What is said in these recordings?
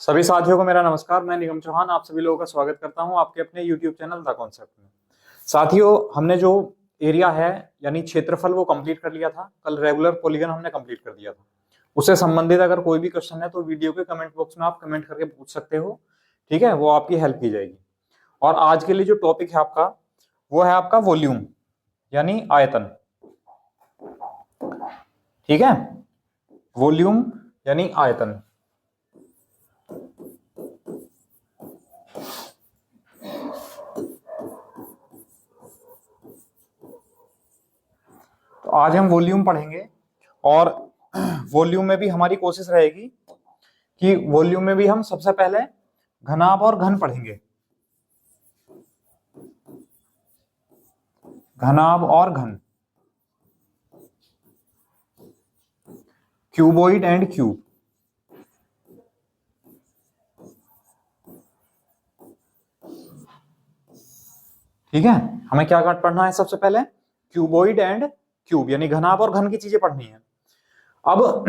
सभी साथियों को मेरा नमस्कार। मैं निगम चौहान आप सभी लोगों का स्वागत करता हूं आपके अपने YouTube चैनल द कॉन्सेप्ट में। साथियों, हमने जो एरिया है यानी क्षेत्रफल वो कंप्लीट कर लिया था। कल रेगुलर पॉलीगन हमने कंप्लीट कर दिया था। उससे संबंधित अगर कोई भी क्वेश्चन है तो वीडियो के कमेंट बॉक्स में आप कमेंट करके पूछ सकते हो। ठीक है, वो आपकी हेल्प की जाएगी। और आज के लिए जो टॉपिक है आपका वो है आपका वॉल्यूम यानी आयतन। ठीक है, वॉल्यूम यानी आयतन। तो आज हम वॉल्यूम पढ़ेंगे और वॉल्यूम में भी हमारी कोशिश रहेगी कि वॉल्यूम में भी हम सबसे पहले घनाभ और घन पढ़ेंगे। घनाभ और घन, क्यूबॉइड एंड क्यूब। ठीक है, हमें क्या पढ़ना है? सबसे पहले क्यूबॉइड एंड क्यूब यानी घनाभ और घन की चीजें पढ़नी है। अब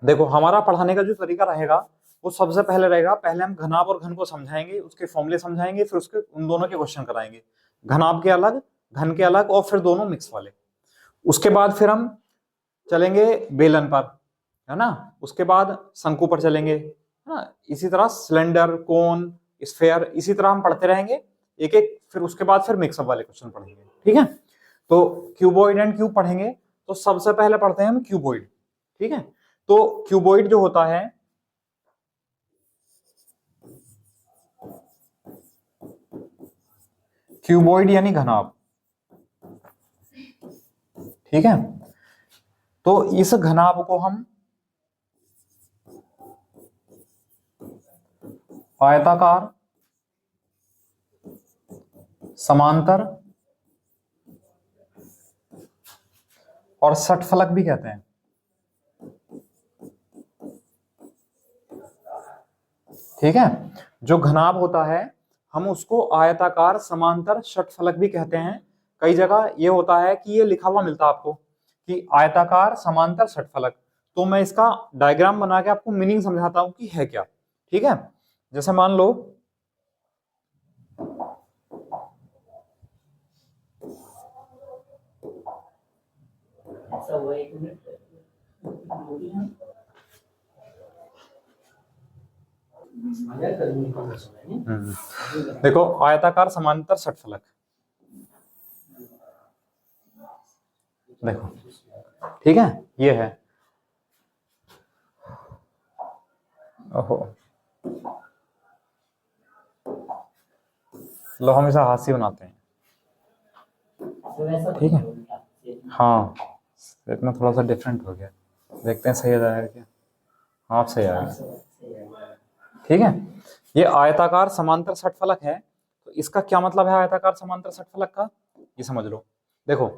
देखो, हमारा पढ़ाने का जो तरीका रहेगा वो सबसे पहले रहेगा, पहले हम घनाभ और घन को समझाएंगे, उसके फॉर्मूले समझाएंगे, फिर उसके उन दोनों के क्वेश्चन कराएंगे। घनाभ के अलग, घन के अलग, और फिर दोनों मिक्स वाले। उसके बाद फिर हम चलेंगे बेलन पर, है ना। उसके बाद शंकु पर चलेंगे, है ना। इसी तरह सिलेंडर, कोन, स्फेयर, इसी तरह हम पढ़ते रहेंगे एक एक। फिर उसके बाद फिर मिक्सअप वाले क्वेश्चन पढ़ेंगे। ठीक है, तो क्यूबॉइड एंड क्यूब पढ़ेंगे। तो सबसे पहले पढ़ते हैं हम क्यूबॉइड। ठीक है, तो क्यूबॉइड जो होता है, क्यूबॉइड यानी घनाभ। ठीक है, तो इस घनाभ को हम आयताकार, समांतर और षटफलक भी कहते हैं। ठीक है, जो घनाभ होता है हम उसको आयताकार, समांतर, षटफलक भी कहते हैं। कई जगह ये होता है कि ये लिखा हुआ मिलता है आपको कि आयताकार, समांतर, षटफलक। तो मैं इसका डायग्राम बना के आपको मीनिंग समझाता हूं कि है क्या। ठीक है, जैसे मान लो देखो, आयताकार, समांतर, षटफलक। देखो, ठीक है, ये है। ओहो, लो हम इसे हाथ से बनाते हैं। ठीक है, हाँ, इतना थोड़ा सा डिफरेंट हो गया। देखते हैं सही आ जाएगा क्या। हाँ, आप सही आएगा। ठीक है, ये आयताकार, समांतर, षटफलक है। तो इसका क्या मतलब है आयताकार, समांतर, षटफलक का, ये समझ लो। देखो,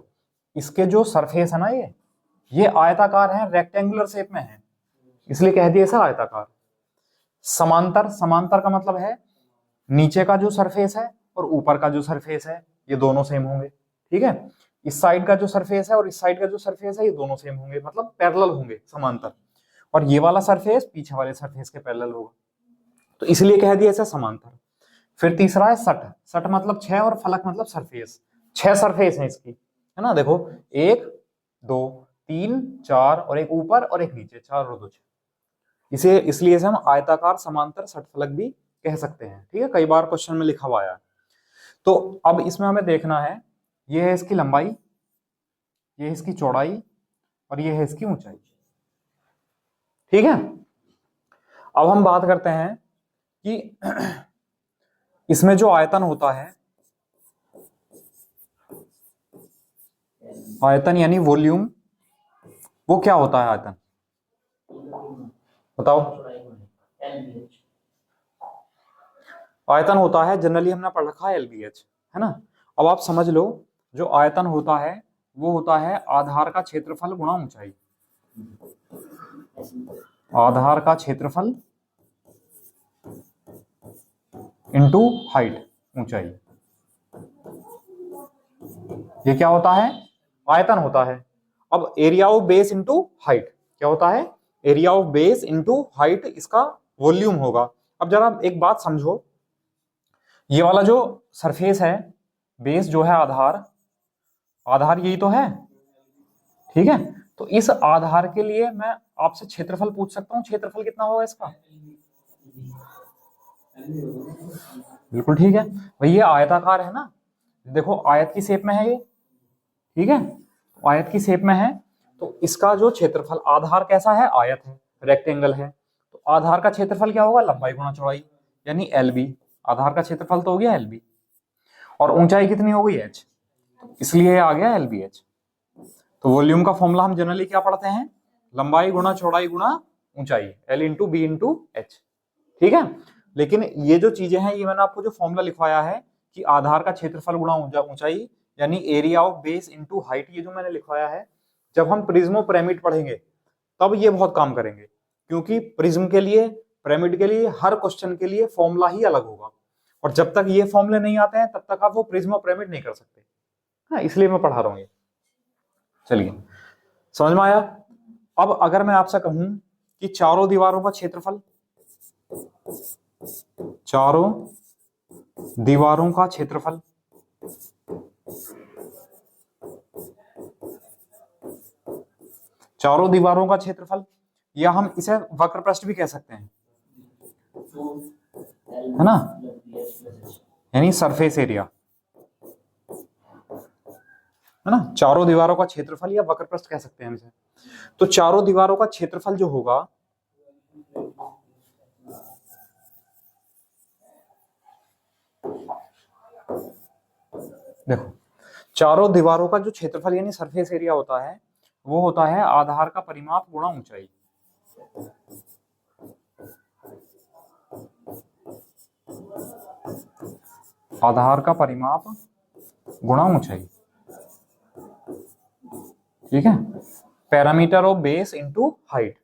इसके जो सरफेस है ना, ये आयताकार है, रेक्टेंगुलर शेप में है, इसलिए कह दिया इसे आयताकार। समांतर, समांतर का मतलब है नीचे का जो सरफेस है और ऊपर का जो सरफेस है ये दोनों सेम होंगे। ठीक है, इस साइड का जो सरफेस है और इस साइड का जो सरफेस है ये दोनों सेम होंगे, मतलब पैरेलल होंगे, समांतर। और ये वाला सरफेस पीछे वाले सरफेस के पैरेलल होगा, तो इसलिए कह दिया ऐसा समांतर। फिर तीसरा है सट। सट मतलब 6 और फलक मतलब सरफेस। 6 सरफेस है इसकी, है ना। देखो, 1 2 3 4 और एक ऊपर और एक नीचे, 4 और 2 6। इसे इसलिए से हम आयताकार, समांतर, षटफलक भी कह सकते हैं। ठीक है, कई बार क्वेश्चन में लिखा हुआ आया। तो अब इसमें हमें देखना है, ये है इसकी लंबाई, ये है इसकी चौड़ाई और ये है इसकी ऊंचाई। ठीक है, अब हम बात करते हैं कि इसमें जो आयतन होता है, आयतन यानी वॉल्यूम, वो क्या होता है आयतन, बताओ। आयतन होता है, जनरली हमने पढ़ रखा है LBH, है ना। अब आप समझ लो, जो आयतन होता है वो होता है आधार का क्षेत्रफल गुणा ऊंचाई। आधार का क्षेत्रफल इंटू हाइट, ऊंचाई। ये क्या होता है? आयतन होता है। अब area of base into height क्या होता है? Area of base into height इसका वॉल्यूम होगा। अब जरा एक बात समझो, ये वाला जो सरफेस है, बेस जो है आधार, आधार यही तो है, ठीक है। तो इस आधार के लिए मैं आपसे क्षेत्रफल पूछ सकता हूँ, क्षेत्रफल कितना होगा इसका? बिल्कुल ठीक है भाई, ये आयताकार है ना, देखो आयत की शेप में है ये, ठीक है, आयत की शेप में है, तो इसका जो क्षेत्रफल, आधार कैसा है? आयत है, रेक्टेंगल है, तो आधार का क्षेत्रफल क्या होगा? लंबाई गुणा चौड़ाई, यानी LB। आधार का क्षेत्रफल तो हो गया LB, और ऊंचाई कितनी हो गई? H, इसलिए आ गया LBH। तो वॉल्यूम का फॉर्मूला हम जनरली क्या पढ़ते हैं? लंबाई गुणा चौड़ाई गुणा ऊंचाई, L into B into H, ठीक है। लेकिन ये जो चीजें हैं, ये मैंने आपको जो फॉर्मूला लिखवाया है कि आधार का क्षेत्रफल गुणा ऊंचाई, यानी area of base into height, ये जो मैंने लिखवाया है, जब हम प्रिज्मो पिरामिड पढ़ेंगे तब ये बहुत काम करेंगे, क्योंकि प्रिज्म के लिए, पिरामिड के लिए, हर क्वेश्चन के लिए फॉर्मूला ही अलग होगा, और जब तक ये फॉर्मूले नहीं आते हैं तब तक आप वो प्रिज्मो पिरामिड नहीं कर सकते। हाँ, इसलिए मैं पढ़ा रहा हूँ ये। चलिए, समझ में आया? अब अगर मैं आपसे कहूं कि चारों दीवारों का क्षेत्रफल, चारों दीवारों का क्षेत्रफल, चारों दीवारों का क्षेत्रफल, या हम इसे वक्र पृष्ठ भी कह सकते हैं, है ना, यानी सरफेस एरिया, है ना, चारों दीवारों का क्षेत्रफल या वक्र पृष्ठ कह सकते हैं हम इसे। तो चारों दीवारों का क्षेत्रफल जो होगा, देखो चारों दीवारों का जो क्षेत्रफल यानी सरफेस एरिया होता है, वो होता है आधार का परिमाप गुणा ऊंचाई। आधार का परिमाप गुणा ऊंचाई, ठीक है, parameter of base into height.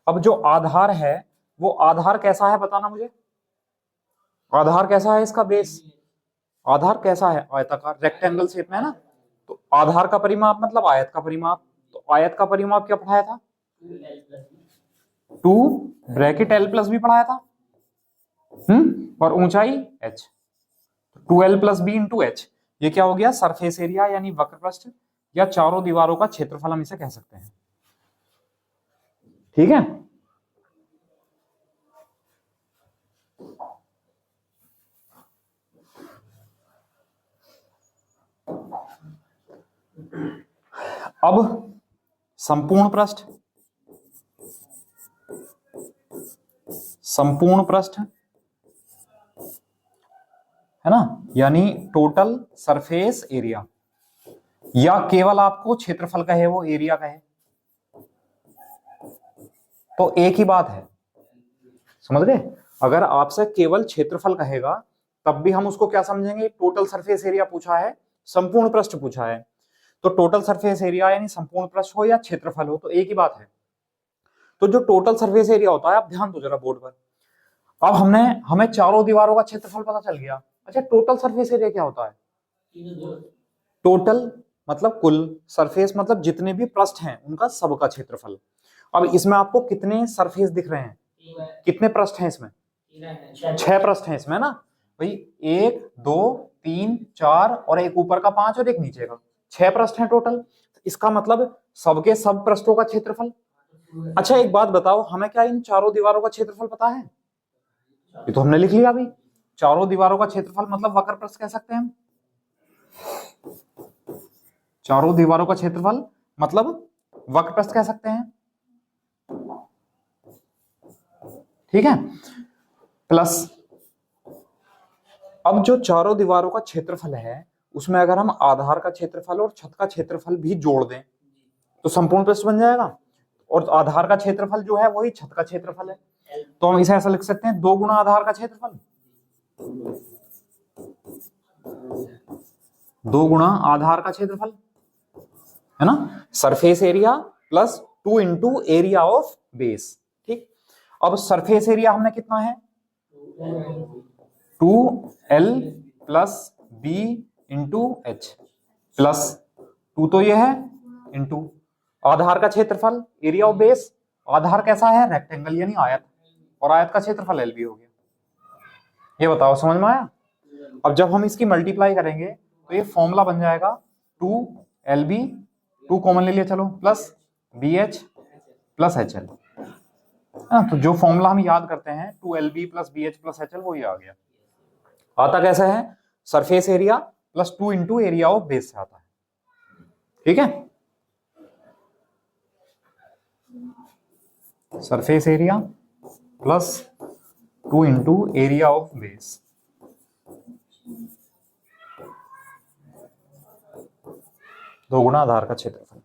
अब जो आधार है, वो आधार कैसा है बताना मुझे, आधार कैसा है इसका? बेस। आधार कैसा है? आयताकार, रेक्टेंगल शेप में है ना, तो आधार का परिमाप मतलब आयत का परिमाप, तो आयत का परिमाप क्या पढ़ाया था? 2 ब्रैकेट L प्लस बी पढ़ाया था, और ऊंचाई h, 2L plus B into H, ये क्या हो गया? सरफेस एरिया यानी वक्र पृष्ठ, या चारों दीवारों का क्षेत्रफल हम इसे कह सकते हैं, ठीक है। अब संपूर्ण पृष्ठ, संपूर्ण पृष्ठ है ना, यानी टोटल सरफेस एरिया, या केवल आपको क्षेत्रफल कहे वो एरिया कहे, तो एक ही बात है, समझ गए? अगर आपसे केवल क्षेत्रफल कहेगा तब भी हम उसको क्या समझेंगे? टोटल सरफेस एरिया पूछा है, संपूर्ण पृष्ठ पूछा है, तो टोटल सरफेस एरिया यानी संपूर्ण पृष्ठ हो या क्षेत्रफल हो, तो एक ही बात है। तो जो टोटल सरफेस एरिया होता है, आप ध्यान दो जरा बोर्ड पर, अब हमें चारों दीवारों का क्षेत्रफल पता चल गया। अच्छा, टोटल सरफेस एरिया क्या होता है? टोटल मतलब कुल, सरफेस मतलब जितने भी पृष्ठ हैं उनका सबका क्षेत्रफल। अब इसमें आपको कितने सरफेस दिख रहे हैं? कितने पृष्ठ हैं इसमें? 6 पृष्ठ हैं इसमें ना भाई, 1 2 3 4 और एक ऊपर का 5 और एक नीचे का, 6 पृष्ठ हैं टोटल। इसका मतलब सबके सब पृष्ठों का क्षेत्रफल। अच्छा एक बात बताओ, हमें क्या इन चारों दीवारों का क्षेत्रफल पता है? ये तो हमने लिख लिया अभी, चारों दीवारों का क्षेत्रफल मतलब वक्र पृष्ठ कह सकते हैं हम। चारों दीवारों का क्षेत्रफल मतलब वक्र पृष्ठ कह सकते हैं, ठीक है। प्लस अब जो चारों दीवारों का क्षेत्रफल है, उसमें अगर हम आधार का क्षेत्रफल और छत का क्षेत्रफल भी जोड़ दें तो संपूर्ण पृष्ठ बन जाएगा, और आधार का क्षेत्रफल जो है वही छत का क्षेत्रफल है, तो हम इसे ऐसा लिख सकते हैं 2 गुना आधार का क्षेत्रफल, 2 गुना आधार का क्षेत्रफल, है ना, surface area plus 2 into area of base, ठीक। अब सरफेस एरिया हमने कितना है? 2L plus B into H, plus 2 तो ये है, इंटू आधार का क्षेत्रफल एरिया ऑफ बेस, आधार कैसा है? रेक्टेंगल यानी आयत, और आयत का क्षेत्रफल एल बी हो गया। ये बताओ समझ में आया? अब जब हम इसकी मल्टीप्लाई करेंगे तो ये फॉर्मूला बन जाएगा 2LB, 2 कॉमन ले लिया चलो, प्लस BH प्लस HL। तो जो फॉर्मूला हम याद करते हैं 2LB plus BH plus HL वो ये आ गया। आता कैसा है? Surface area plus 2 into area of base से आता है। ठीक है, surface area plus 2 into area of base. दो गुना आधार का क्षेत्रफल।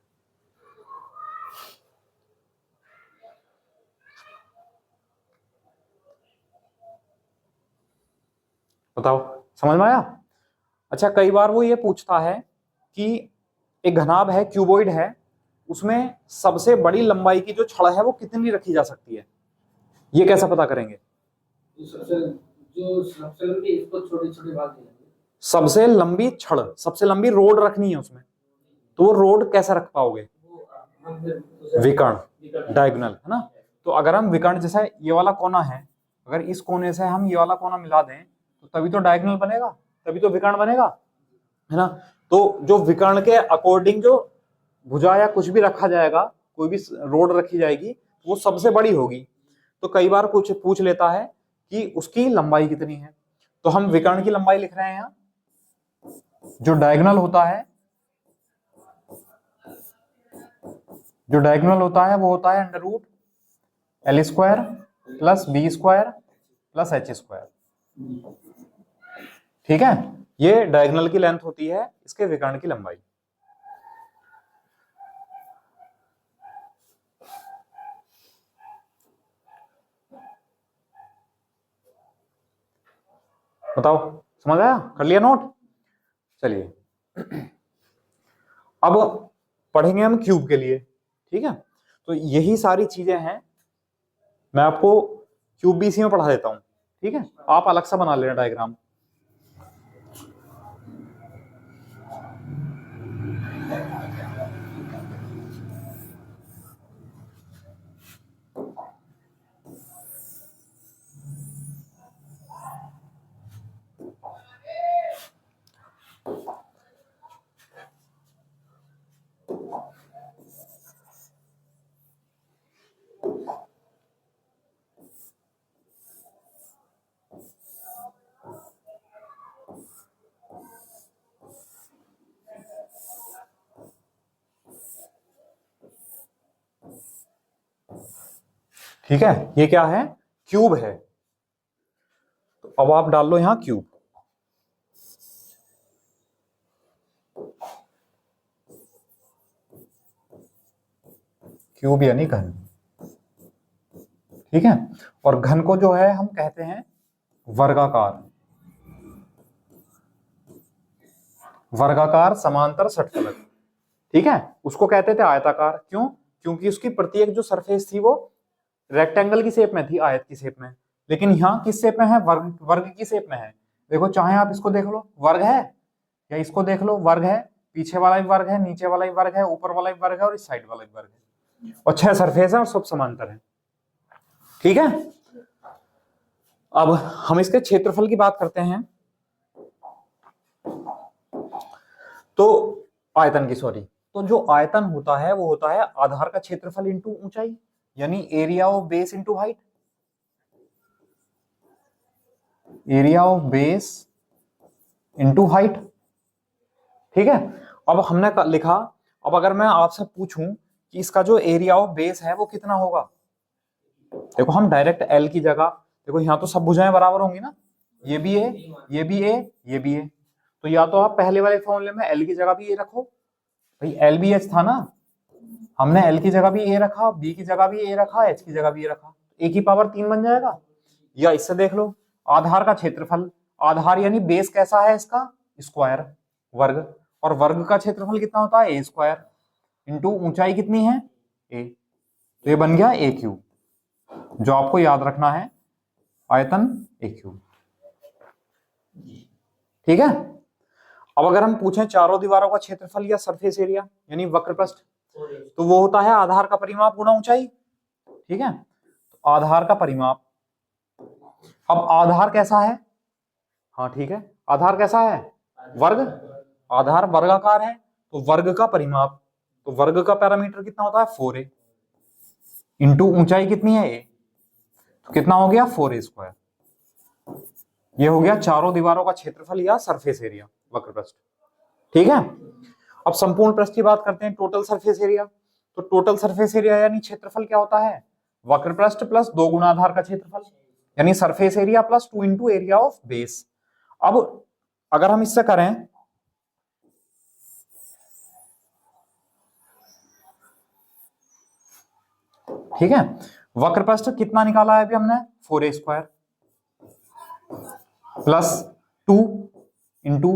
बताओ समझ में आया? अच्छा, कई बार वो ये पूछता है कि एक घनाभ है, क्यूबॉइड है, उसमें सबसे बड़ी लंबाई की जो छड़ है वो कितनी रखी जा सकती है, ये कैसे पता करेंगे? सबसे लंबी, इसको छोटे-छोटे भाग देंगे। सबसे लंबी छड़, सबसे लंबी रोड रखनी है उसमें, तो वो रोड कैसे रख पाओगे? विकर्ण, डायगोनल, है ना? तो अगर हम विकर्ण, जैसे ये वाला कोना है, अगर इस कोने से हम ये वाला कोना मिला दें तो तभी तो डायगोनल बनेगा, तभी तो विकर्ण बनेगा, है ना? तो जो विकर्ण के अकॉर्डिंग जो भुजा या कुछ भी रखा जाएगा, कोई भी रोड रखी जाएगी, वो सबसे बड़ी होगी। तो कई बार कुछ पूछ लेता है कि उसकी लंबाई कितनी है, तो हम विकर्ण की लंबाई लिख रहे हैं यहाँ। जो डायगोनल होता है, जो डायगोनल होता है वो होता है under root L square plus B square plus H square. ठीक है, ये डायगोनल की लेंथ होती है इसके विकर्ण की लंबाई। बताओ समझ आया? कर लिया नोट? चलिए अब पढ़ेंगे हम क्यूब के लिए। ठीक है, तो यही सारी चीजें हैं, मैं आपको क्यूब भी इसी में पढ़ा देता हूं। ठीक है, आप अलग सा बना लेना डायग्राम। ठीक है, ये क्या है? क्यूब है। तो अब आप डाल लो यहां क्यूब। क्यूब यानी घन। ठीक है, और घन को जो है हम कहते हैं वर्गाकार। वर्गाकार समांतर षटफलक। ठीक है, उसको कहते थे आयताकार। क्यों? क्योंकि उसकी प्रत्येक जो सरफेस थी वो रेक्टेंगल की शेप में थी, आयत की शेप में, लेकिन यहाँ किस शेप में है? वर्ग, वर्ग की शेप में है। देखो, चाहे आप इसको देख लो वर्ग है, या इसको देख लो वर्ग है, पीछे वाला भी वर्ग है, नीचे वाला भी वर्ग है, ऊपर वाला भी वर्ग है, और इस साइड वाला भी वर्ग है, और 6 सरफेस है और सब समांतर है। ठीक है, अब हम इसके क्षेत्रफल की बात करते हैं। तो आयतन की, सॉरी, तो जो आयतन होता है वो होता है आधार का क्षेत्रफल इंटू ऊंचाई, यानी area of base into height. Area of base into height. ठीक है, अब हमने लिखा, अब अगर मैं आपसे पूछूं कि इसका जो एरिया ऑफ बेस है वो कितना होगा, देखो हम डायरेक्ट L की जगह, देखो यहाँ तो सब भुजाएं बराबर होंगी ना, ये भी है, ये भी है, ये भी है, तो या तो आप पहले वाले फॉर्मूले में L की जगह भी ए रखो, भाई L भी H था ना, हमने L की जगह भी ए रखा, B की जगह भी ए रखा, H की जगह भी ए रखा, A की पावर 3 बन जाएगा। या इससे देख लो, आधार का क्षेत्रफल, आधार यानी बेस कैसा है इसका? स्क्वायर, वर्ग, और वर्ग का क्षेत्रफल कितना होता है? ए स्क्वायर, इंटू ऊंचाई कितनी है? ए, तो ये बन गया ए क्यूब। जो आपको याद रखना है, आयतन ए क्यूब। ठीक है, अब अगर हम पूछें चारों दीवारों का क्षेत्रफल या सरफेस एरिया यानी वक्रपृष्ठ, तो वो होता है आधार का परिमाप गुणा ऊंचाई। ठीक है, तो आधार का परिमाप अब आधार कैसा है? हाँ ठीक है, आधार कैसा है? वर्ग। आधार वर्गाकार है तो वर्ग का परिमाप, तो वर्ग का पैरामीटर कितना होता है? 4a इंटू ऊंचाई कितनी है? a, तो कितना हो गया? 4a²। ये हो गया चारों दीवारों का क्षेत्रफल या सरफेस एरिया, वक्र पृष्ठ। ठीक है, अब संपूर्ण पृष्ठ की बात करते हैं, टोटल सरफेस एरिया। तो टोटल सरफेस एरिया यानी क्षेत्रफल क्या होता है? वक्र पृष्ठ प्लस 2 गुना आधार का क्षेत्रफल, यानी surface area plus 2 into area of base. अब अगर हम इससे करें, ठीक है, वक्र पृष्ठ कितना निकाला है अभी हमने? 4a² plus 2 into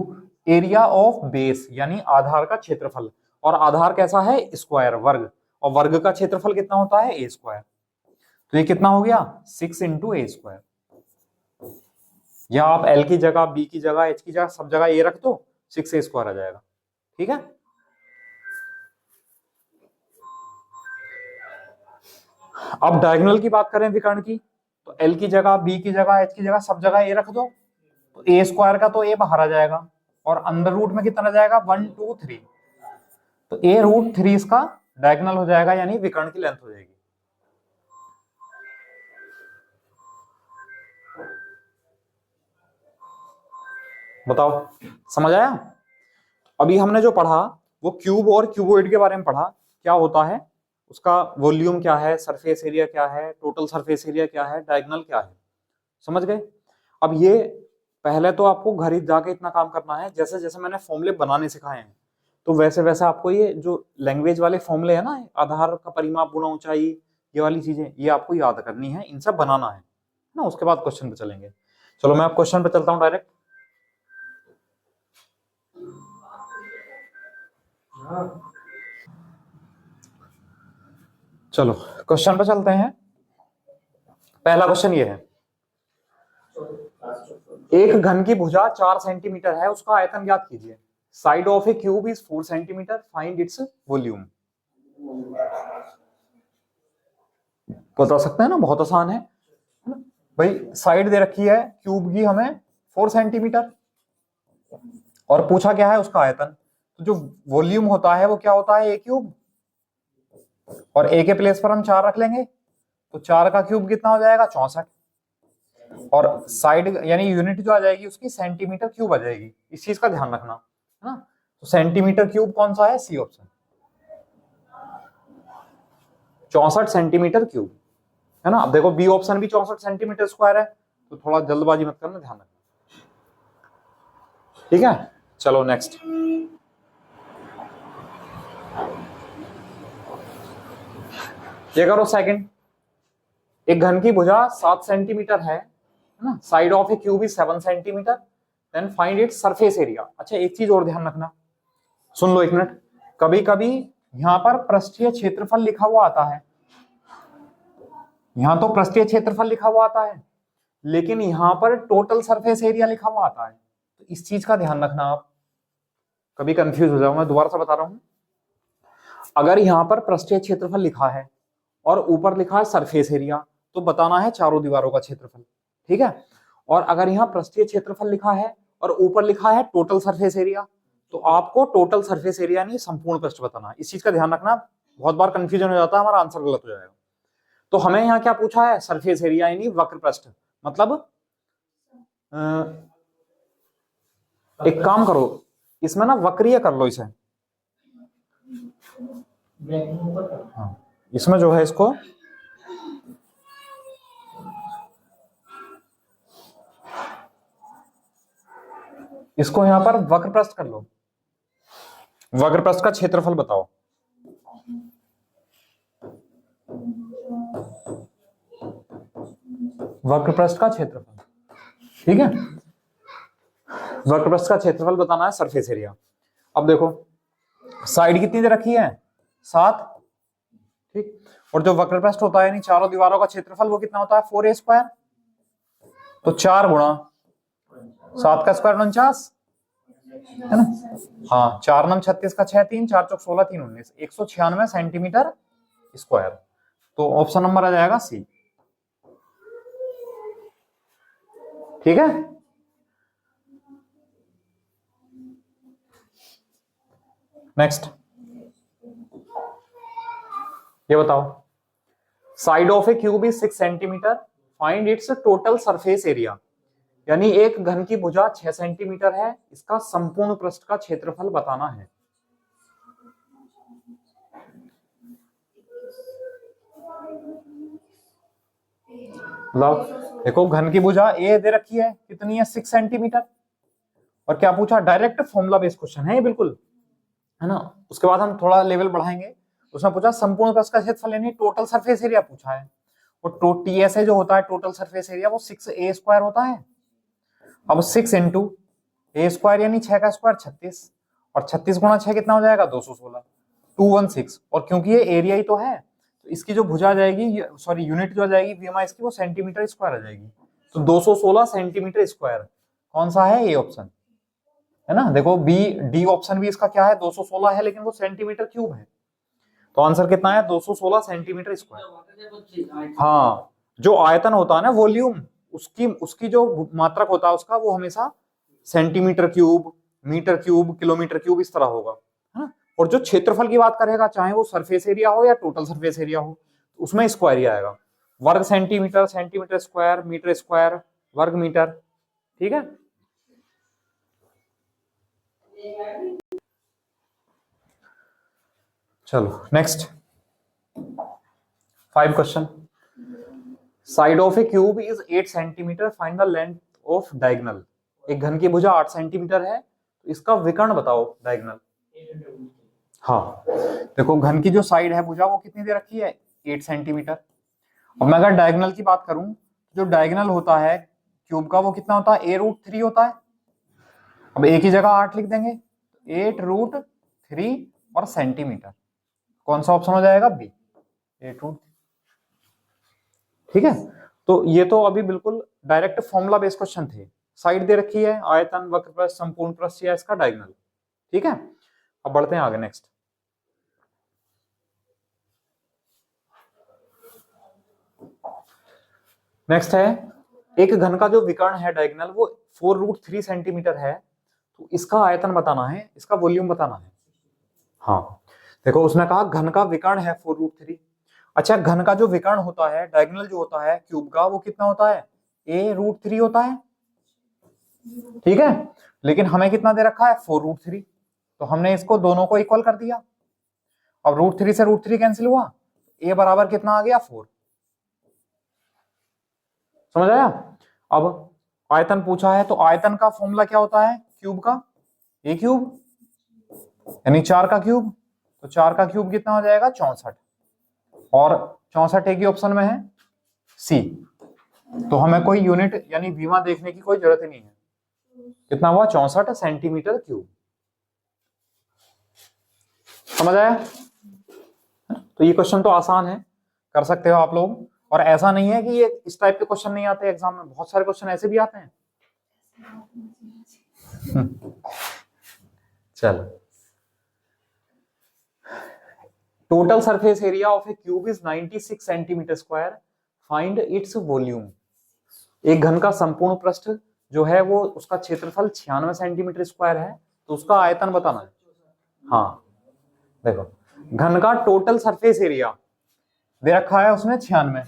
area of base यानी आधार का क्षेत्रफल, और आधार कैसा है? स्क्वायर, वर्ग, और वर्ग का क्षेत्रफल कितना होता है? a²। तो ये कितना हो गया? 6 इंटू a²। या आप l की जगह, b की जगह, h की जगह, सब जगह a रख दो, 6a² आ जाएगा। ठीक है, अब डायगोनल की बात करें विकर्ण की, तो l की जगह, b की जगह, h की जगह, सब जगह a रख दो, तो a² का तो a बाहर आ जाएगा, और अंडर रूट में कितना जाएगा? 1 2 3, तो a√3 इसका डायगोनल हो जाएगा, यानी विकर्ण की लेंथ हो जाएगी। बताओ, समझ आया? अभी हमने जो पढ़ा वो क्यूब और क्यूबोइड के बारे में पढ़ा, क्या होता है, उसका वॉल्यूम क्या है, सरफेस एरिया क्या है, टोटल सरफेस एरिया क्या है, डायगोनल क्या है, समझ गए? अब ये पहले तो आपको घर ही जाके इतना काम करना है, जैसे जैसे मैंने फॉर्मूले बनाने सिखाए हैं, तो वैसे वैसे आपको ये जो लैंग्वेज वाले फॉर्मूले है ना, आधार का परिमाप गुणा ऊंचाई, ये वाली चीजें, ये आपको याद करनी है, इन सब बनाना है ना, उसके बाद क्वेश्चन पे चलेंगे। चलो मैं अब क्वेश्चन पे चलता हूँ डायरेक्ट। चलो क्वेश्चन पे चलते हैं। पहला क्वेश्चन ये है, एक घन की भुजा 4 सेंटीमीटर है, उसका आयतन ज्ञात कीजिए। Side of a cube is 4 centimetre, find its volume. बता सकते हैं ना, बहुत आसान है ना? भाई साइड दे रखी है क्यूब की हमें 4 सेंटीमीटर, और पूछा क्या है? उसका आयतन। तो जो वॉल्यूम होता है वो क्या होता है? ए क्यूब, और ए के प्लेस पर हम 4 रख लेंगे, तो 4 का क्यूब कितना हो जाएगा? 64, और साइड यानी यूनिट जो आ जाएगी उसकी सेंटीमीटर क्यूब आ जाएगी, इस चीज का ध्यान रखना है ना। तो सेंटीमीटर क्यूब कौन सा है? सी ऑप्शन, 64 सेंटीमीटर क्यूब है ना। अब देखो बी ऑप्शन भी 64 सेंटीमीटर स्क्वायर है, तो थोड़ा जल्दबाजी मत करना, ध्यान रखना। ठीक है, चलो नेक्स्ट। ये करो सेकंड, एक घन की भुजा 7 सेंटीमीटर है ना, side of a cube is 7 centimetre, then find its surface area. अच्छा एक चीज और ध्यान रखना, सुन लो एक मिनट, कभी कभी यहां पर पृष्ठीय क्षेत्रफल लिखा हुआ आता है, यहां तो पृष्ठीय क्षेत्रफल लिखा हुआ आता है, लेकिन यहां पर टोटल सरफेस एरिया लिखा हुआ आता है, तो इस चीज का ध्यान रखना, आप कभी कंफ्यूज हो जाओ। मैं दोबारा से बता रहा हूं, अगर यहां पर पृष्ठीय क्षेत्रफल लिखा है और ऊपर लिखा है सरफेस एरिया, तो बताना है चारों दीवारों का क्षेत्रफल। ठीक है, और अगर यहाँ पृष्ठीय क्षेत्रफल लिखा है और ऊपर लिखा है टोटल सरफेस एरिया, तो आपको टोटल सरफेस एरिया नहीं संपूर्ण पृष्ठ बताना है। इस चीज का ध्यान रखना, बहुत बार कंफ्यूजन हो जाता है, हमारा आंसर गलत हो जाएगा। तो हमें यहाँ क्या पूछा है? सरफेस एरिया यानी वक्र पृष्ठ, मतलब एक काम करो, इसमें ना वक्रीय कर लो इसे, हाँ, इसमें जो है इसको यहां पर वक्र पृष्ठ कर लो। वक्र पृष्ठ का क्षेत्रफल बताओ। वक्र पृष्ठ का क्षेत्रफल, ठीक है, वक्र पृष्ठ का क्षेत्रफल बताना है, सरफेस एरिया। अब देखो साइड कितनी दे रखी है? 7, ठीक, और जो वक्र पृष्ठ होता है यानी चारों दीवारों का क्षेत्रफल वो कितना होता है? 4a², तो 4 गुणा 7 का स्क्वायर 49 है ना, हाँ, 4 9 36 का 6 3 4 चौक 16 3 19, 196 सेंटीमीटर स्क्वायर। तो ऑप्शन नंबर आ जाएगा सी। ठीक है। नेक्स्ट ये बताओ, side of a cube is 6 centimetre, find its total surface area. यानी एक घन की भुजा 6 सेंटीमीटर है, इसका संपूर्ण पृष्ठ का क्षेत्रफल बताना है। मतलब देखो घन की भुजा ए दे रखी है, कितनी है 6 सेंटीमीटर, और क्या पूछा, डायरेक्ट फॉर्मूला बेस्ड क्वेश्चन है ये बिल्कुल, है ना। उसके बाद हम थोड़ा लेवल बढ़ाएंगे, उसने पूछा संपूर्ण पृष्ठ का क्षेत्रफल यानी टोटल सरफेस एरिया पूछा है, और टीएसए जो होता है टोटल सरफेस एरिया वो 6a² होता है। अब 6 इंटू a² यानी 6 का स्क्वायर 36, और 36 गुणा 6 कितना हो जाएगा 216, 216। और क्योंकि ये एरिया ही तो है, तो इसकी जो भुजा जाएगी, सॉरी यूनिट जो आ जाएगी वीएमआई इसकी, वो सेंटीमीटर स्क्वायर आ जाएगी। तो 216 सेंटीमीटर स्क्वायर कौन सा है, ए ऑप्शन है ना। देखो बी डी ऑप्शन भी इसका क्या है 216 है, लेकिन वो सेंटीमीटर क्यूब है, तो आंसर कितना है 216 सेंटीमीटर स्क्वायर। हाँ, जो आयतन होता है ना वॉल्यूम, उसकी उसकी जो मात्रक होता है उसका, वो हमेशा centimetre cube, metre cube, kilometre cube इस तरह होगा, है ना। और जो क्षेत्रफल की बात करेगा, चाहे वो सरफेस एरिया हो या टोटल सरफेस एरिया हो, उसमें स्क्वायर ही आएगा। वर्ग centimetre, centimetre square, metre square, वर्ग मीटर, ठीक है। चलो next 5 question. Side of a cube is 8 centimetre, find the length of diagonal. एक घन की भुजा 8 सेंटीमीटर है, तो इसका विकर्ण बताओ डायगोनल। हाँ, देखो घन की जो साइड है भुजा वो कितनी दे रखी है 8 सेंटीमीटर। अब मैं अगर डायगोनल की बात करूं, जो डायगोनल होता है क्यूब का वो कितना होता है a√3 होता है। अब एक ही जगह 8 लिख देंगे, 8√3 और सेंटीमीटर, कौन सा ऑप्शन हो जाएगा बी, 8√3, ठीक है। तो ये तो अभी बिल्कुल डायरेक्ट फॉर्मूला बेस्ड क्वेश्चन थे। साइड दे रखी है, आयतन, वक्र पृष्ठ, संपूर्ण पृष्ठ या इसका डायगोनल, ठीक है। अब बढ़ते हैं आगे, नेक्स्ट नेक्स्ट है, एक घन का जो विकर्ण है डायगोनल वो 4√3 सेंटीमीटर है, तो इसका आयतन बताना है, इसका वॉल्यूम बताना है। हाँ, देखो उसने कहा घन का विकर्ण है 4√3। अच्छा, घन का जो विकर्ण होता है डायगोनल जो होता है क्यूब का, वो कितना होता है a√3 होता है, ठीक है। लेकिन हमें कितना दे रखा है 4√3, तो हमने इसको दोनों को इक्वल कर दिया। अब √3 से √3 कैंसिल हुआ, a बराबर कितना आ गया 4, समझ आया। अब आयतन पूछा है, तो आयतन का फॉर्मूला क्या होता है क्यूब का, a क्यूब, यानी 4 का क्यूब, तो 4 का क्यूब कितना हो जाएगा 64, और 64 एक ही ऑप्शन में है सी। तो हमें कोई यूनिट यानी वीमा देखने की कोई जरूरत ही नहीं है, कितना हुआ 64 सेंटीमीटर क्यूब, समझ आया। तो ये क्वेश्चन तो आसान है, कर सकते हो आप लोग, और ऐसा नहीं है कि ये इस टाइप के क्वेश्चन नहीं आते एग्जाम में, बहुत सारे क्वेश्चन ऐसे भी आते हैं। चलो, total surface area of a cube is 96 centimetre square, find its volume. एक घन का संपूर्ण पृष्ठ जो है वो उसका क्षेत्रफल 96 सेंटीमीटर स्क्वायर है, तो उसका आयतन बताना है। हाँ, देखो घन का टोटल सरफेस एरिया दे रखा है उसने 96,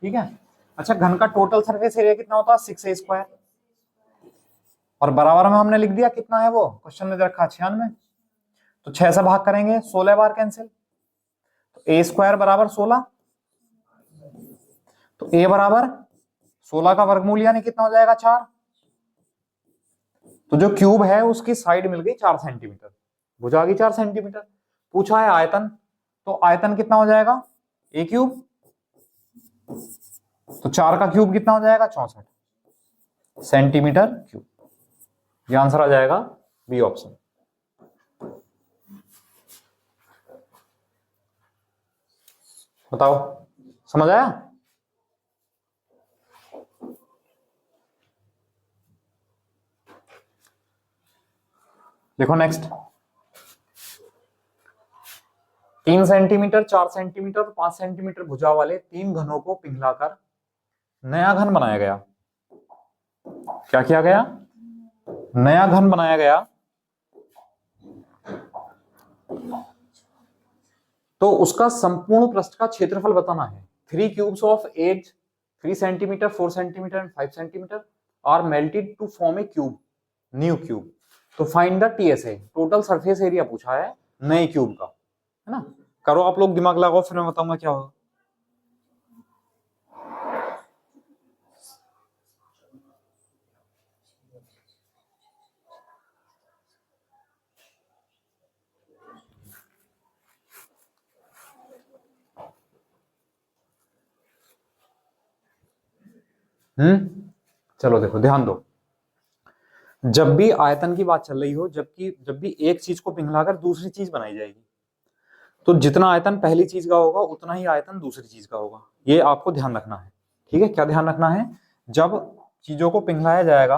ठीक है। अच्छा, घन का टोटल सरफेस एरिया कितना होता है 6a², और बराबर में हमने लिख दिया कितना है, वो क्वेश्चन में दे रखा है 96, तो 6 से भाग करेंगे 16 बार कैंसिल, तो a² बराबर 16, तो a बराबर 16 का वर्गमूल यानी कितना हो जाएगा 4। तो जो क्यूब है उसकी साइड मिल गई 4 सेंटीमीटर, भुजा गई 4 सेंटीमीटर। पूछा है आयतन, तो आयतन कितना हो जाएगा a क्यूब, तो 4 का क्यूब कितना हो जाएगा 64 सेंटीमीटर क्यूब। ये आंसर आ जाएगा बी ऑप्शन। बताओ, समझ आया। देखो नेक्स्ट, 3 सेंटीमीटर, 4 सेंटीमीटर और 5 सेंटीमीटर भुजा वाले 3 घनों को पिघलाकर नया घन बनाया गया। क्या किया गया, नया घन बनाया गया, तो उसका संपूर्ण पृष्ठ का क्षेत्रफल बताना है। 3 cubes of 8 3 centimetre 4 centimetre and 5 centimetre are melted to form a cube, new cube. तो find the TSA, total surface area पूछा है नए क्यूब का, है ना। करो आप लोग, दिमाग लगाओ, फिर मैं बताऊंगा क्या होगा। चलो देखो, ध्यान दो। जब भी आयतन की बात चल रही हो, जब भी एक चीज को पिघलाकर दूसरी चीज बनाई जाएगी, तो जितना आयतन पहली चीज का होगा उतना ही आयतन दूसरी चीज का होगा। ये आपको ध्यान रखना है, ठीक है। क्या ध्यान रखना है, जब चीजों को पिघलाया जाएगा,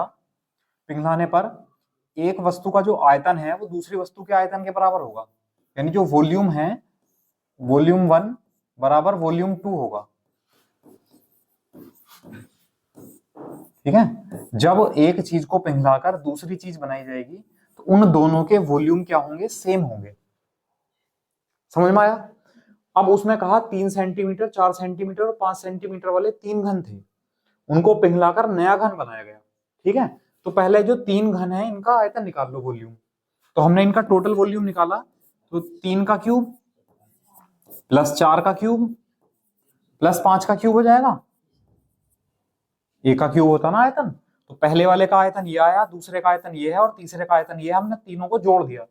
पिघलाने पर एक वस्तु का जो आयतन है वो दूसरी वस्तु के आयतन के बराबर होगा। यानी जो वॉल्यूम है, वॉल्यूम 1 बराबर वॉल्यूम 2 होगा, ठीक है। जब एक चीज को पिघलाकर दूसरी चीज बनाई जाएगी तो उन दोनों के वॉल्यूम क्या होंगे, सेम होंगे। समझ में आया। अब उसने कहा 3 सेंटीमीटर 4 सेंटीमीटर और 5 सेंटीमीटर वाले 3 घन थे, उनको पिघलाकर नया घन बनाया गया, ठीक है। तो पहले जो 3 घन है इनका आयतन निकाल लो, वॉल्यूम। तो हमने इनका टोटल वॉल्यूम निकाला, तो 3 का क्यूब प्लस 4 का क्यूब प्लस 5 का क्यूब हो जाएगा। एक का क्यूब होता ना आयतन, तो पहले वाले का आयतन ये आया, दूसरे का आयतन ये है और तीसरे का आयतन ये है। हमने तीनों को जोड़ दिया,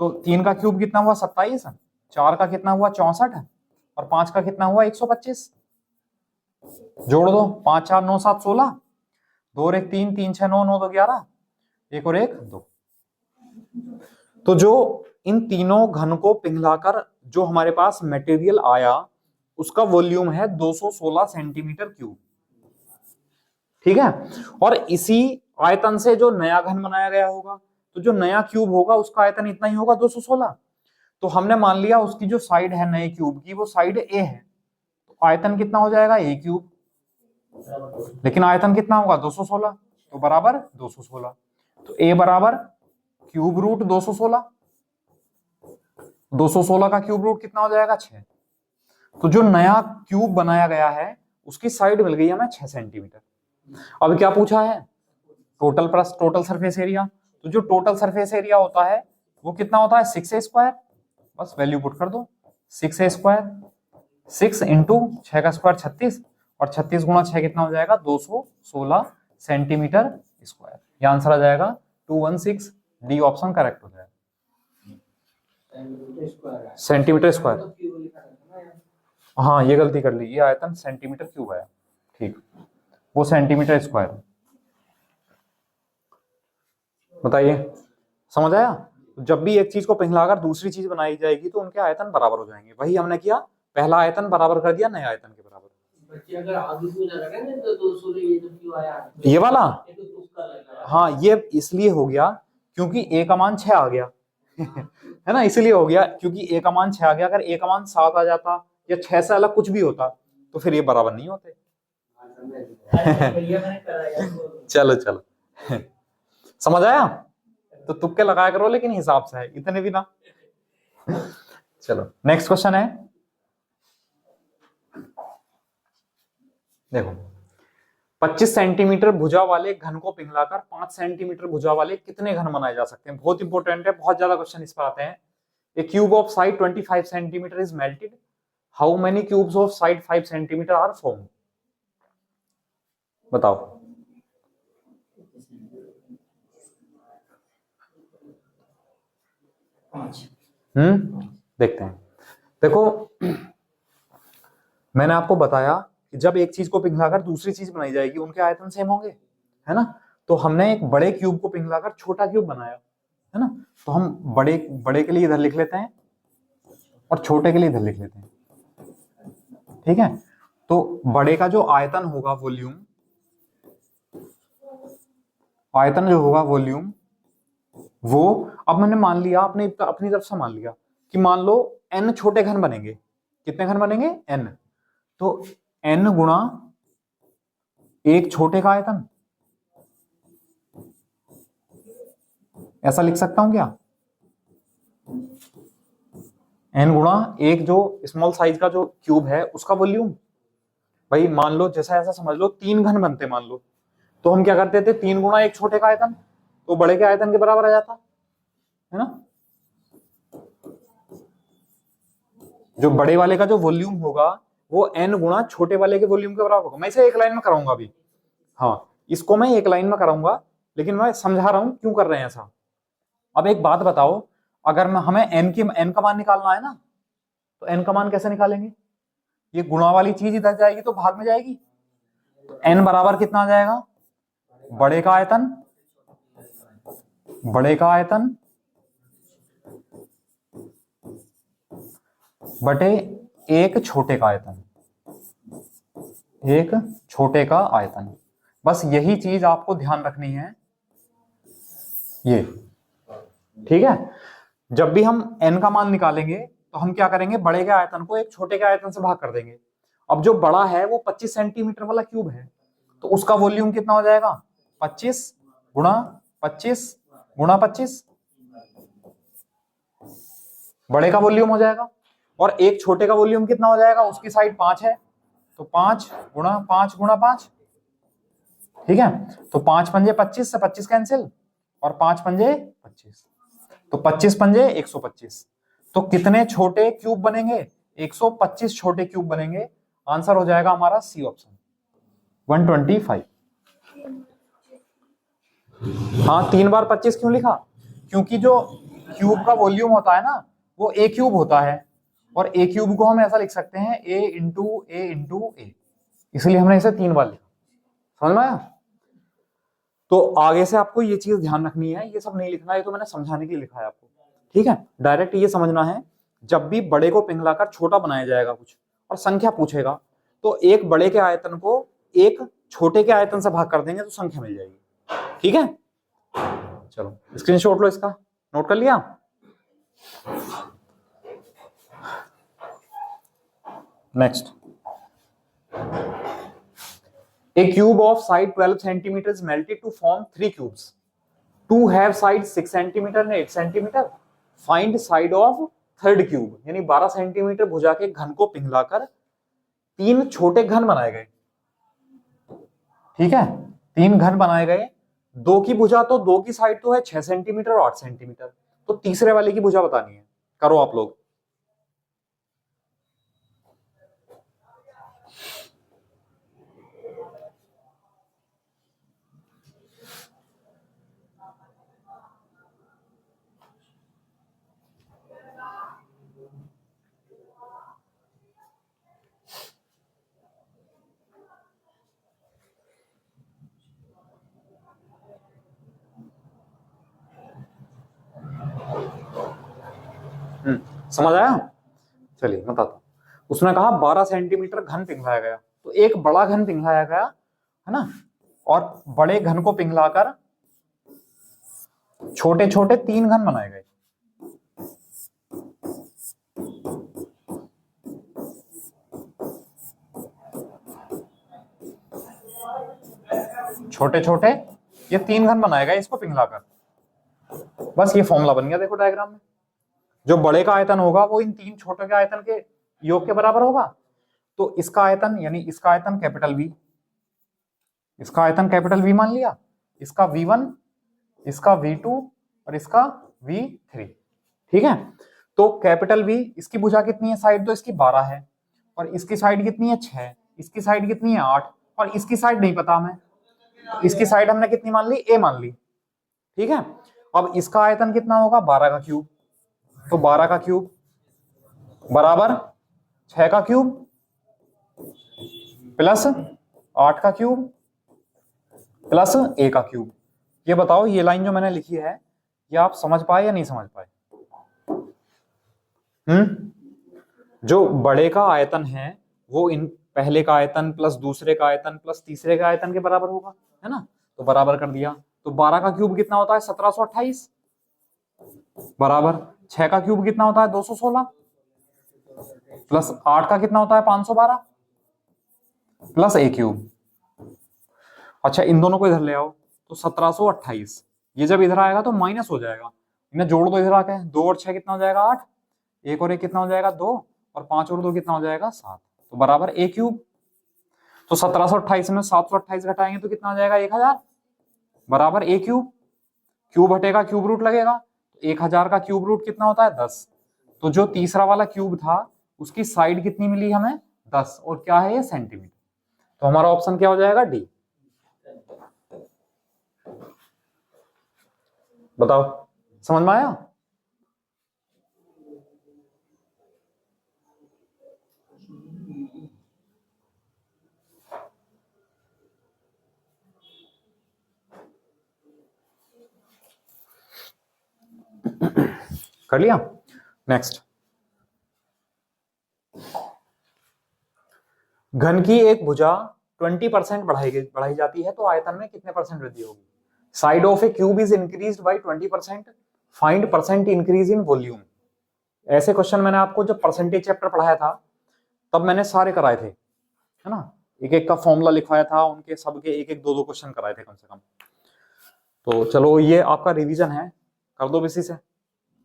तो 3 का क्यूब कितना हुआ 27, 4 का कितना हुआ 64 और 5 का कितना हुआ 125। जोड़ दो, 5 4 9 7 16, 2 और 1 3, 3 6 9, 9 2 11, 1 और 1 2। तो जो इन तीनों घन को पिघलाकर जो हमारे पास मटेरियल आया उसका वॉल्यूम है 216 सेंटीमीटर क्यूब, ठीक है। और इसी आयतन से जो नया घन बनाया गया होगा, तो जो नया क्यूब होगा उसका आयतन इतना ही होगा 216। तो हमने मान लिया उसकी जो साइड है नए क्यूब की वो साइड ए है, तो आयतन कितना हो जाएगा ए क्यूब, लेकिन आयतन कितना होगा 216, तो बराबर 216। तो ए बराबर क्यूब रूट 216, 216 का क्यूब रूट कितना हो जाएगा 6। तो जो नया क्यूब बनाया गया है उसकी साइड मिल गई हमें 6 सेंटीमीटर। अब क्या पूछा है, total plus total surface area. तो जो टोटल सरफेस एरिया होता है वो कितना होता है 6a स्क्वायर, बस वैल्यू पुट कर दो 6a स्क्वायर, 6 इंटू 6 का स्क्वायर 36 और 36 गुणा 6 कितना हो जाएगा 216 सेंटीमीटर स्क्वायर। ये आंसर आ जाएगा 216, डी ऑप्शन करेक्ट हो जाएगा, सेंटीमीटर स्क्वायर। हाँ ये गलती कर ली, ये आयतन सेंटीमीटर क्यूब आया, ठीक, वो सेंटीमीटर स्क्वायर। बताइए समझ आया। जब भी एक चीज को पिघलाकर दूसरी चीज बनाई जाएगी तो उनके आयतन बराबर हो जाएंगे। वही हमने किया, पहला आयतन बराबर कर दिया नए आयतन के बराबर। अगर आगे तो ये जो क्यों आया, ये वाला, हाँ ये इसलिए हो गया क्योंकि ए का मान 6 आ गया है ना, इसलिए हो गया क्योंकि ए का मान 6 आ गया। अगर ए का मान 7 आ जाता या 6 से अलग कुछ भी होता तो फिर ये बराबर नहीं होते चलो चलो समझ आया। तो तुक्के लगाया करो लेकिन हिसाब से है, इतने भी ना। चलो नेक्स्ट क्वेश्चन है, देखो 25 सेंटीमीटर भुजा वाले घन को पिघलाकर 5 सेंटीमीटर भुजा वाले कितने घन बनाए जा सकते हैं। बहुत इंपॉर्टेंट है, बहुत ज्यादा क्वेश्चन इस पर आते हैं। A cube of side 25 centimetre is melted, how many cubes of side 5 centimetre are formed. बताओ। देखते हैं। देखो मैंने आपको बताया कि जब एक चीज को पिघलाकर दूसरी चीज बनाई जाएगी उनके आयतन सेम होंगे, है ना। तो हमने एक बड़े क्यूब को पिघलाकर छोटा क्यूब बनाया, है ना। तो हम बड़े के लिए इधर लिख लेते हैं और छोटे के लिए इधर लिख लेते हैं, ठीक है। तो बड़े का जो आयतन होगा वॉल्यूम, आयतन जो होगा वॉल्यूम, वो अब मैंने मान लिया अपनी तरफ से मान लिया कि मान लो n छोटे घन बनेंगे। कितने घन बनेंगे n, तो n गुणा एक छोटे का आयतन ऐसा लिख सकता हूं क्या, n गुणा एक जो स्मॉल साइज का जो क्यूब है उसका वॉल्यूम। भाई मान लो जैसा ऐसा समझ लो, 3 घन बनते मान लो, तो हम क्या करते थे, 3 गुणा एक छोटे का आयतन, तो बड़े के आयतन के बराबर आ जाता है ना। जो बड़े वाले का जो वॉल्यूम होगा वो n गुणा छोटे वाले के वॉल्यूम के बराबर होगा। मैं इसे एक लाइन में कराऊंगा अभी, हाँ इसको मैं एक लाइन में कराऊंगा, लेकिन मैं समझा रहा हूं क्यों कर रहे हैं ऐसा। अब एक बात बताओ, अगर मैं हमें n का मान निकालना है ना, तो n का मान कैसे निकालेंगे, ये गुणा वाली चीज इधर जाएगी तो भाग में जाएगी, तो n बराबर कितना आ जाएगा, बड़े का आयतन बटे एक छोटे का आयतन, एक छोटे का आयतन। बस यही चीज आपको ध्यान रखनी है ये, ठीक है। जब भी हम n का मान निकालेंगे तो हम क्या करेंगे, बड़े के आयतन को एक छोटे के आयतन से भाग कर देंगे। अब जो बड़ा है वो 25 सेंटीमीटर वाला क्यूब है, तो उसका वॉल्यूम कितना हो जाएगा, 25 गुणा 25 गुणा 25, बड़े का वॉल्यूम हो जाएगा। और एक छोटे का वॉल्यूम कितना हो जाएगा, उसकी साइड 5 है, तो 5 गुणा 5 गुणा 5, ठीक है। तो 5 पंजे 25 से 25 कैंसिल, और 5 पंजे 25, तो 25 पंजे 125। तो कितने छोटे क्यूब बनेंगे, 125 छोटे क्यूब बनेंगे। आंसर हो जाएगा हमारा सी ऑप्शन 125। हाँ 3 बार 25 क्यों लिखा, क्योंकि जो क्यूब का वॉल्यूम होता है ना वो ए क्यूब होता है, और ए क्यूब को हम ऐसा लिख सकते हैं ए इंटू ए, इसलिए हमने इसे 3 बार लिखा। समझ में आया। तो आगे से आपको ये चीज ध्यान रखनी है, ये सब नहीं लिखना है, ये तो मैंने समझाने के लिए लिखा है आपको, ठीक है। डायरेक्ट ये समझना है, जब भी बड़े को पिघलाकर छोटा बनाया जाएगा कुछ और संख्या पूछेगा, तो एक बड़े के आयतन को एक छोटे के आयतन से भाग कर देंगे तो संख्या मिल जाएगी, ठीक है। चलो स्क्रीनशॉट लो इसका, नोट कर लिया। Next, a cube of side 12 centimeters melted to form 3 cubes. Two have sides 6 centimeter and 8 centimeter. Find side of third cube. यानी 12 सेंटीमीटर भुजा के घन को पिघलाकर 3 छोटे घन बनाए गए, ठीक है। 3 घन बनाए गए, 2 की भुजा, तो 2 की साइड तो है 6 सेंटीमीटर और 8 सेंटीमीटर, तो तीसरे वाले की भुजा बतानी है। करो आप लोग। समझ आया। चलिए बताता हूं। उसने कहा 12 सेंटीमीटर घन पिघलाया गया, तो एक बड़ा घन पिघलाया गया है ना, और बड़े घन को पिघलाकर छोटे छोटे 3 घन बनाए गए। छोटे छोटे ये 3 घन बनाए गए इसको पिघलाकर, बस ये फॉर्मूला बन गया। देखो डायग्राम में, जो बड़े का आयतन होगा वो इन 3 छोटे के आयतन के योग के बराबर होगा। तो इसका आयतन यानी इसका आयतन कैपिटल V, इसका आयतन कैपिटल V मान लिया, इसका V1, इसका V2 और इसका V3, ठीक है। तो कैपिटल V, इसकी भुजा कितनी है, साइड तो इसकी 12 है, और इसकी साइड कितनी है 6, इसकी साइड कितनी है 8, और इसकी साइड नहीं पता हमें, इसकी साइड हमने कितनी मान ली, A मान ली, ठीक है। अब इसका आयतन कितना होगा, 12 का क्यूब, तो 12 का क्यूब बराबर 6 का क्यूब प्लस 8 का क्यूब प्लस A का क्यूब। ये बताओ ये लाइन जो मैंने लिखी है ये आप समझ पाए या नहीं समझ पाए। जो बड़े का आयतन है वो इन पहले का आयतन प्लस दूसरे का आयतन प्लस तीसरे का आयतन के बराबर होगा, है ना। तो बराबर कर दिया, तो 12 का क्यूब कितना होता है 1728, बराबर 6 का क्यूब कितना होता है 216, प्लस 8 का कितना होता है 512, प्लस A क्यूब। अच्छा इन दोनों को इधर ले आओ, तो 1728 ये जब इधर आएगा तो माइनस हो जाएगा, इन्हें जोड़ दो इधर आके, 2 और 6 कितना हो जाएगा 8, 1 और 1 कितना हो जाएगा 2, और 5 और 2 कितना हो जाएगा 7, तो बराबर a क्यूब। तो 1728 में 728 घटाएंगे तो कितना हो जाएगा 1000, बराबर a क्यूब। क्यूब हटेगा क्यूब रूट लगेगा, तो 1000 का क्यूब रूट कितना होता है 10। तो जो तीसरा वाला क्यूब था उसकी साइड कितनी मिली हमें 10, और क्या है ये सेंटीमीटर। तो हमारा ऑप्शन क्या हो जाएगा डी। बताओ समझ में आया? कर लिया। नेक्स्ट, घन की एक भुजा 20% बढ़ाई जाती है तो आयतन में कितने परसेंट वृद्धि होगी? Side of a cube is increased by 20%, find percent increase in volume. ऐसे क्वेश्चन मैंने आपको जब परसेंटेज चैप्टर पढ़ाया था तब मैंने सारे कराए थे, है ना, एक एक का फॉर्मूला लिखवाया था, उनके सबके एक एक दो दो क्वेश्चन कराए थे कम से कम। तो चलो ये आपका रिवीजन है, कर दो इसी से।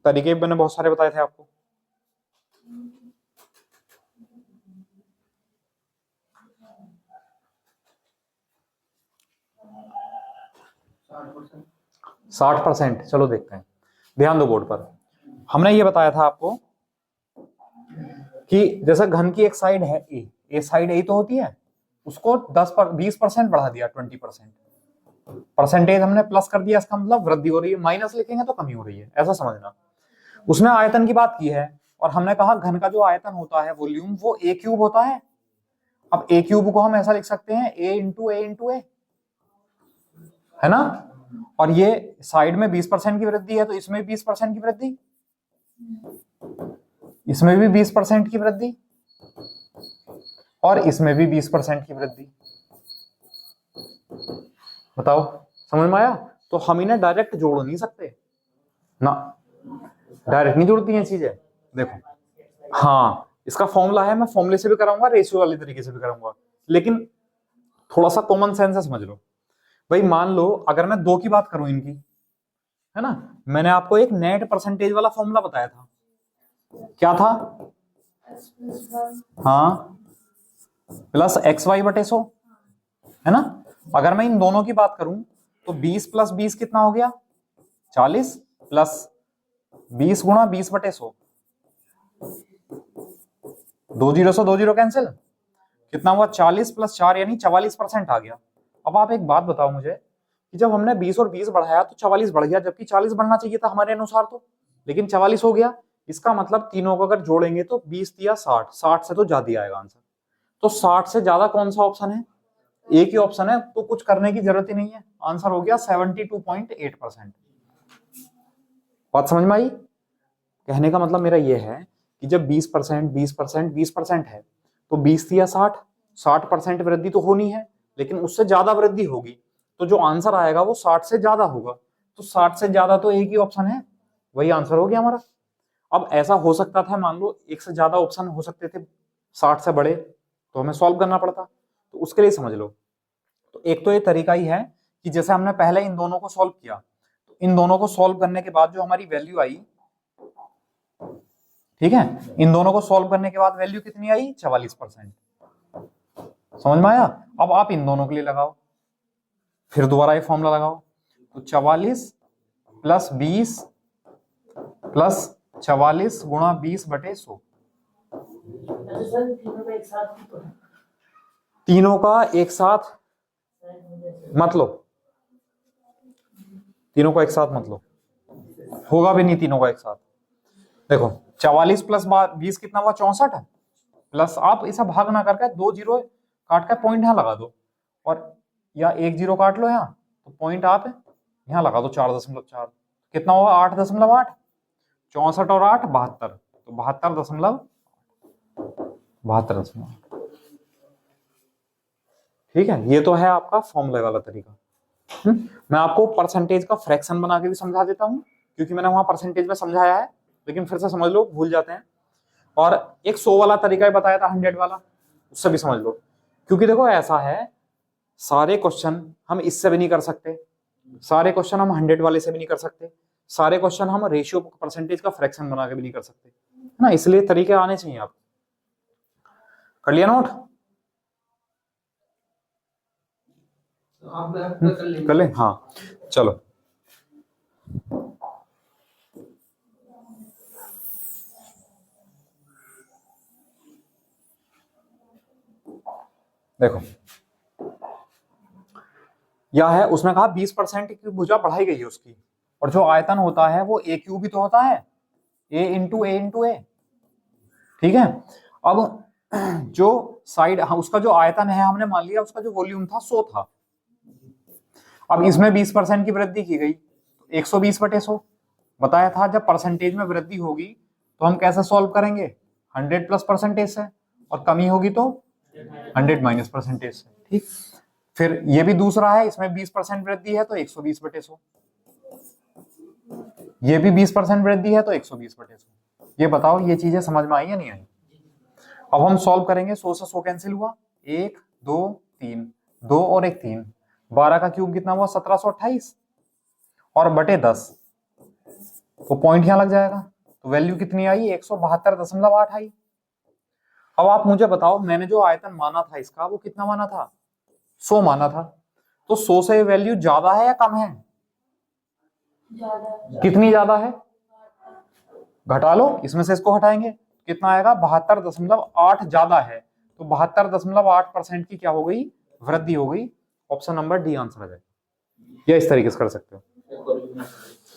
तरीके मैंने बहुत सारे बताए थे आपको। साठ परसेंट, चलो देखते हैं, ध्यान दो बोर्ड पर। हमने ये बताया था आपको कि जैसे घन की एक साइड है ए साइड ए तो होती है, उसको 20% बढ़ा दिया, 20% परसेंटेज हमने प्लस कर दिया, इसका मतलब वृद्धि हो रही है, माइनस लिखेंगे तो कमी हो रही है, ऐसा समझना। उसने आयतन की बात की है और हमने कहा घन का जो आयतन होता है वॉल्यूम वो ए क्यूब होता है। अब ए क्यूब को हम ऐसा लिख सकते हैं ए इंटू ए, है ना, और ये साइड में 20% की वृद्धि है तो इसमें भी 20% की वृद्धि, इसमें भी 20% की वृद्धि, और इसमें भी 20% की वृद्धि। बताओ समझ में आया? तो हम इन्हें डायरेक्ट जोड़ नहीं सकते ना, डायरेक्ट नहीं जुड़ती हैं चीजें। देखो हाँ, इसका फॉर्मूला है, मैं फॉर्मूले से भी कराऊंगा, रेशियो वाले तरीके से भी कराऊंगा, लेकिन थोड़ा सा कॉमन सेंस से समझ लो। भाई मान लो अगर मैं 2 की बात करूं इनकी, है ना, मैंने आपको एक नेट परसेंटेज वाला फॉर्मूला बताया था, क्या था? हाँ, प्लस एक्स वाई बटे 100, है ना। अगर मैं इन दोनों की बात करूं तो 20 प्लस 20 कितना हो गया 40, प्लस 20 गुणा 20 बटे 100, 2 जीरो से 2 जीरो कैंसिल, कितना हुआ 40 प्लस 4 यानी 44% आ गया। अब आप एक बात बताओ मुझे कि जब हमने 20 और 20 बढ़ाया तो 44 बढ़ गया, जबकि 40 बढ़ना चाहिए था हमारे अनुसार तो, लेकिन 44 हो गया। इसका मतलब तीनों को अगर जोड़ेंगे तो 20 या 60, 60 से तो ज्यादा आएगा आंसर। तो 60 से ज्यादा कौन सा ऑप्शन है? एक ही ऑप्शन है, तो कुछ करने की जरूरत ही नहीं है, आंसर हो गया 72.8%। बात समझ में आई? कहने का मतलब मेरा यह है कि जब 20% 20% 20% है तो 20 या 60, 60% वृद्धि तो होनी है, लेकिन उससे ज्यादा वृद्धि होगी तो जो आंसर आएगा वो 60 से ज्यादा होगा। तो 60 से ज्यादा तो एक ही ऑप्शन है, वही आंसर हो गया हमारा। अब ऐसा हो सकता था, मान लो एक से ज्यादा ऑप्शन हो सकते थे 60 से बड़े, तो हमें सॉल्व करना पड़ता, तो उसके लिए समझ लो। तो एक तो ये तरीका ही है कि जैसे हमने पहले इन दोनों को सॉल्व किया, तो इन दोनों को सॉल्व करने के बाद जो हमारी वैल्यू आई, ठीक है, इन दोनों को सॉल्व करने के बाद वैल्यू कितनी आई 44%। समझ में आया? अब आप इन दोनों के लिए लगाओ, फिर दोबारा ये फॉर्मूला लगाओ, तो 44 प्लस 20 प्लस 44 गुणा 20 बटे 100, तीनों का एक साथ मत लो, तीनों को एक साथ मत लो, होगा भी नहीं तीनों का एक साथ। देखो 44 प्लस 20 कितना हुआ 64, प्लस आप इसे भाग ना करके 2 जीरो काट कर पॉइंट यहां लगा दो, और या 1 जीरो काट लो यहाँ, तो पॉइंट आप यहां लगा दो 4.4, कितना हुआ 8.8, 64 और 8 72, तो 72.72। ठीक है, ये तो है आपका फॉर्मूले वाला तरीका। मैं आपको परसेंटेज का फ्रैक्शन बना के भी समझा देता हूं, क्योंकि मैंने वहां परसेंटेज में समझाया है, लेकिन फिर से समझ लो, भूल जाते हैं। और एक 100 वाला तरीका बताया था, 100 वाला, उससे भी समझ लो। क्योंकि देखो ऐसा है, सारे क्वेश्चन हम इससे भी नहीं कर सकते, सारे क्वेश्चन हम 100 वाले से भी नहीं कर सकते, सारे क्वेश्चन हम रेशियो परसेंटेज का फ्रैक्शन बना के भी नहीं कर सकते, है ना, इसलिए तरीके आने चाहिए। आप कर लिया नोट? कर ले, हाँ चलो। देखो यह है, उसने कहा 20% की भुजा बढ़ाई गई है उसकी, और जो आयतन होता है वो ए क्यूब भी तो होता है, ए इंटू ए, ठीक है। अब जो साइड, हाँ, उसका जो आयतन है हमने मान लिया उसका जो वॉल्यूम था 100 था। अब इसमें 20% की वृद्धि की गई, 120/100 बताया था। जब परसेंटेज में वृद्धि होगी तो हम कैसे सॉल्व करेंगे, 100 प्लस परसेंटेज से, और कमी होगी तो 100 माइनस परसेंटेज से, ठीक। फिर ये भी दूसरा है, इसमें 20% वृद्धि है तो 120/100, ये भी 20% वृद्धि है तो 120/100। ये बताओ ये चीजें समझ में आई या नहीं आई? अब हम सॉल्व करेंगे, 100 से 100 कैंसिल हुआ, 1 2 3, 2 और 1 3, 12 का क्यूब कितना हुआ 1728, और बटे 10, तो पॉइंट यहां लग जाएगा, तो वैल्यू कितनी आई 172.8 आई। अब आप मुझे बताओ, मैंने जो आयतन माना था इसका वो कितना माना था, 100 माना था, तो 100 से वैल्यू ज्यादा है या कम है? ज्यादा। कितनी ज्यादा है? घटा लो, इसमें से इसको हटाएंगे कितना आएगा, 72.8 ज्यादा है, तो 72.8% की क्या हो गई, वृद्धि हो गई। ऑप्शन नंबर डी आंसर आ जाएगा, या इस तरीके से कर सकते हो,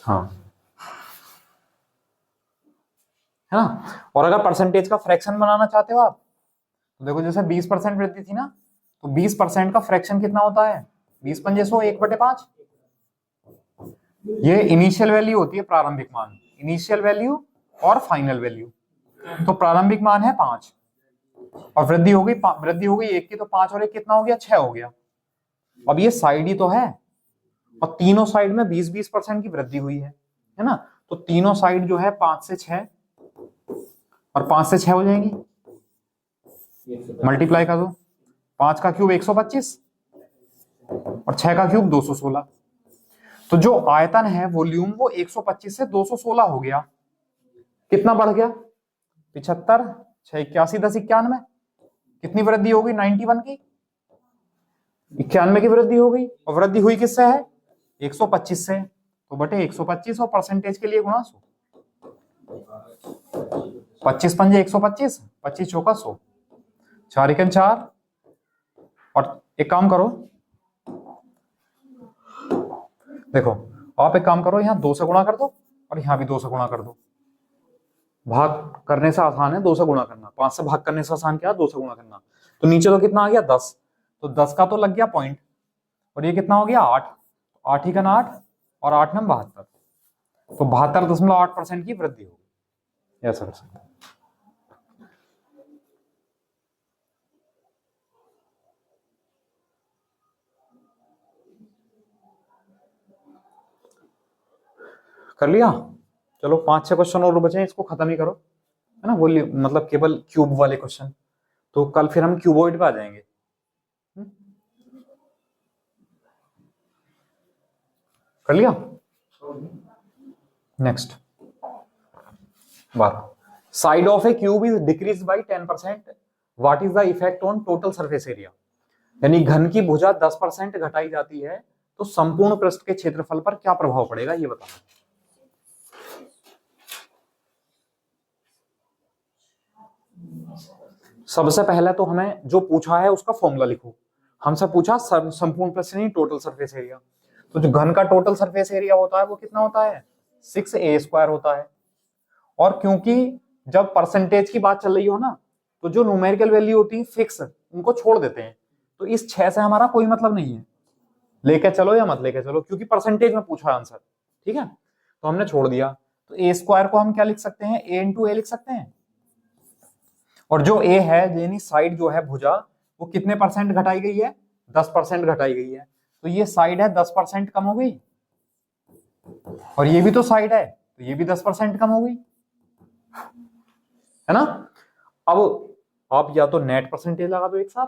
हाँ, है ना। और अगर परसेंटेज का फ्रैक्शन बनाना चाहते हो आप, तो देखो जैसे 20% वृद्धि थी ना, तो 20% का फ्रैक्शन कितना होता है, 20 पंजे 100, 1/5। ये इनिशियल वैल्यू होती है, प्रारंभिक मान, इनिशियल वैल्यू और फाइनल वैल्यू। तो प्रारंभिक मान है 5, और वृद्धि हो गई 1 की, तो 5 और 1 कितना हो गया, 6 हो गया। अब ये साइड ही तो है, और तीनों साइड में 20-20% की वृद्धि हुई है ना। तो तीनों साइड जो है 5 से 6 और 5 से 6 हो जाएंगी, मल्टीप्लाई कर दो, 5 का क्यूब 125 और 6 का क्यूब 216, तो जो आयतन है वॉल्यूम वो 125 से 216 हो गया। कितना बढ़ गया, 75, 6 81 10 91, कितनी वृद्धि हो गई, 91 की, 91 की वृद्धि हो गई। और वृद्धि हुई किससे है, 125 से, तो बटे 125 और परसेंटेज के लिए गुणा 100, 25 पंजे 125, 25 चौका 100, 4 एकम 4, और एक काम करो, देखो आप एक काम करो, यहाँ 2 से गुणा कर दो और यहाँ भी 2 से गुणा कर दो। भाग करने से आसान है 2 से गुणा करना, 5 से भाग करने से आसान क्या है 2 से गुणा करना। तो नीचे तो कितना आ गया 10, तो 10 का तो लग गया पॉइंट, और ये कितना हो गया 8, 8 ही का 8 और 8 नम 72, तो 72.8% की वृद्धि होगी, ऐसा कर सकते हैं। कर लिया, चलो 5-6 क्वेश्चन और बचे हैं, इसको खत्म ही करो, है ना, वॉल्यूम मतलब केवल क्यूब वाले क्वेश्चन, तो कल फिर हम क्यूबॉइड पे आ जाएंगे। कर लिया, next 12, side of a cube is decrease by 10%, what is the effect on total surface area. यानी घन की भुजा 10% घटाई जाती है तो संपूर्ण पृष्ठ के क्षेत्रफल पर क्या प्रभाव पड़ेगा, ये बताना। सबसे पहले तो हमें जो पूछा है उसका फॉर्मूला लिखो, हमसे पूछा संपूर्ण पृष्ठ नहीं टोटल सरफेस एरिया, तो जो घन का टोटल सरफेस एरिया होता है वो कितना होता है 6a² होता है। और क्योंकि जब परसेंटेज की बात चल रही हो ना, तो जो न्यूमेरिकल वैल्यू होती है फिक्स, उनको छोड़ देते हैं, तो इस 6 से हमारा कोई मतलब नहीं है, लेके चलो या मत लेके चलो, क्योंकि परसेंटेज में पूछा आंसर, ठीक है, तो हमने छोड़ दिया। तो a² को हम क्या लिख सकते हैं, a इंटू ए लिख सकते हैं, और जो a है यानी साइड जो है भुजा वो कितने परसेंट घटाई गई है, 10% घटाई गई है, तो ये साइड है 10% कम हो गई, और ये भी तो साइड है तो ये भी 10% कम हो गई, है ना। अब आप या तो नेट परसेंटेज लगा दो एक साथ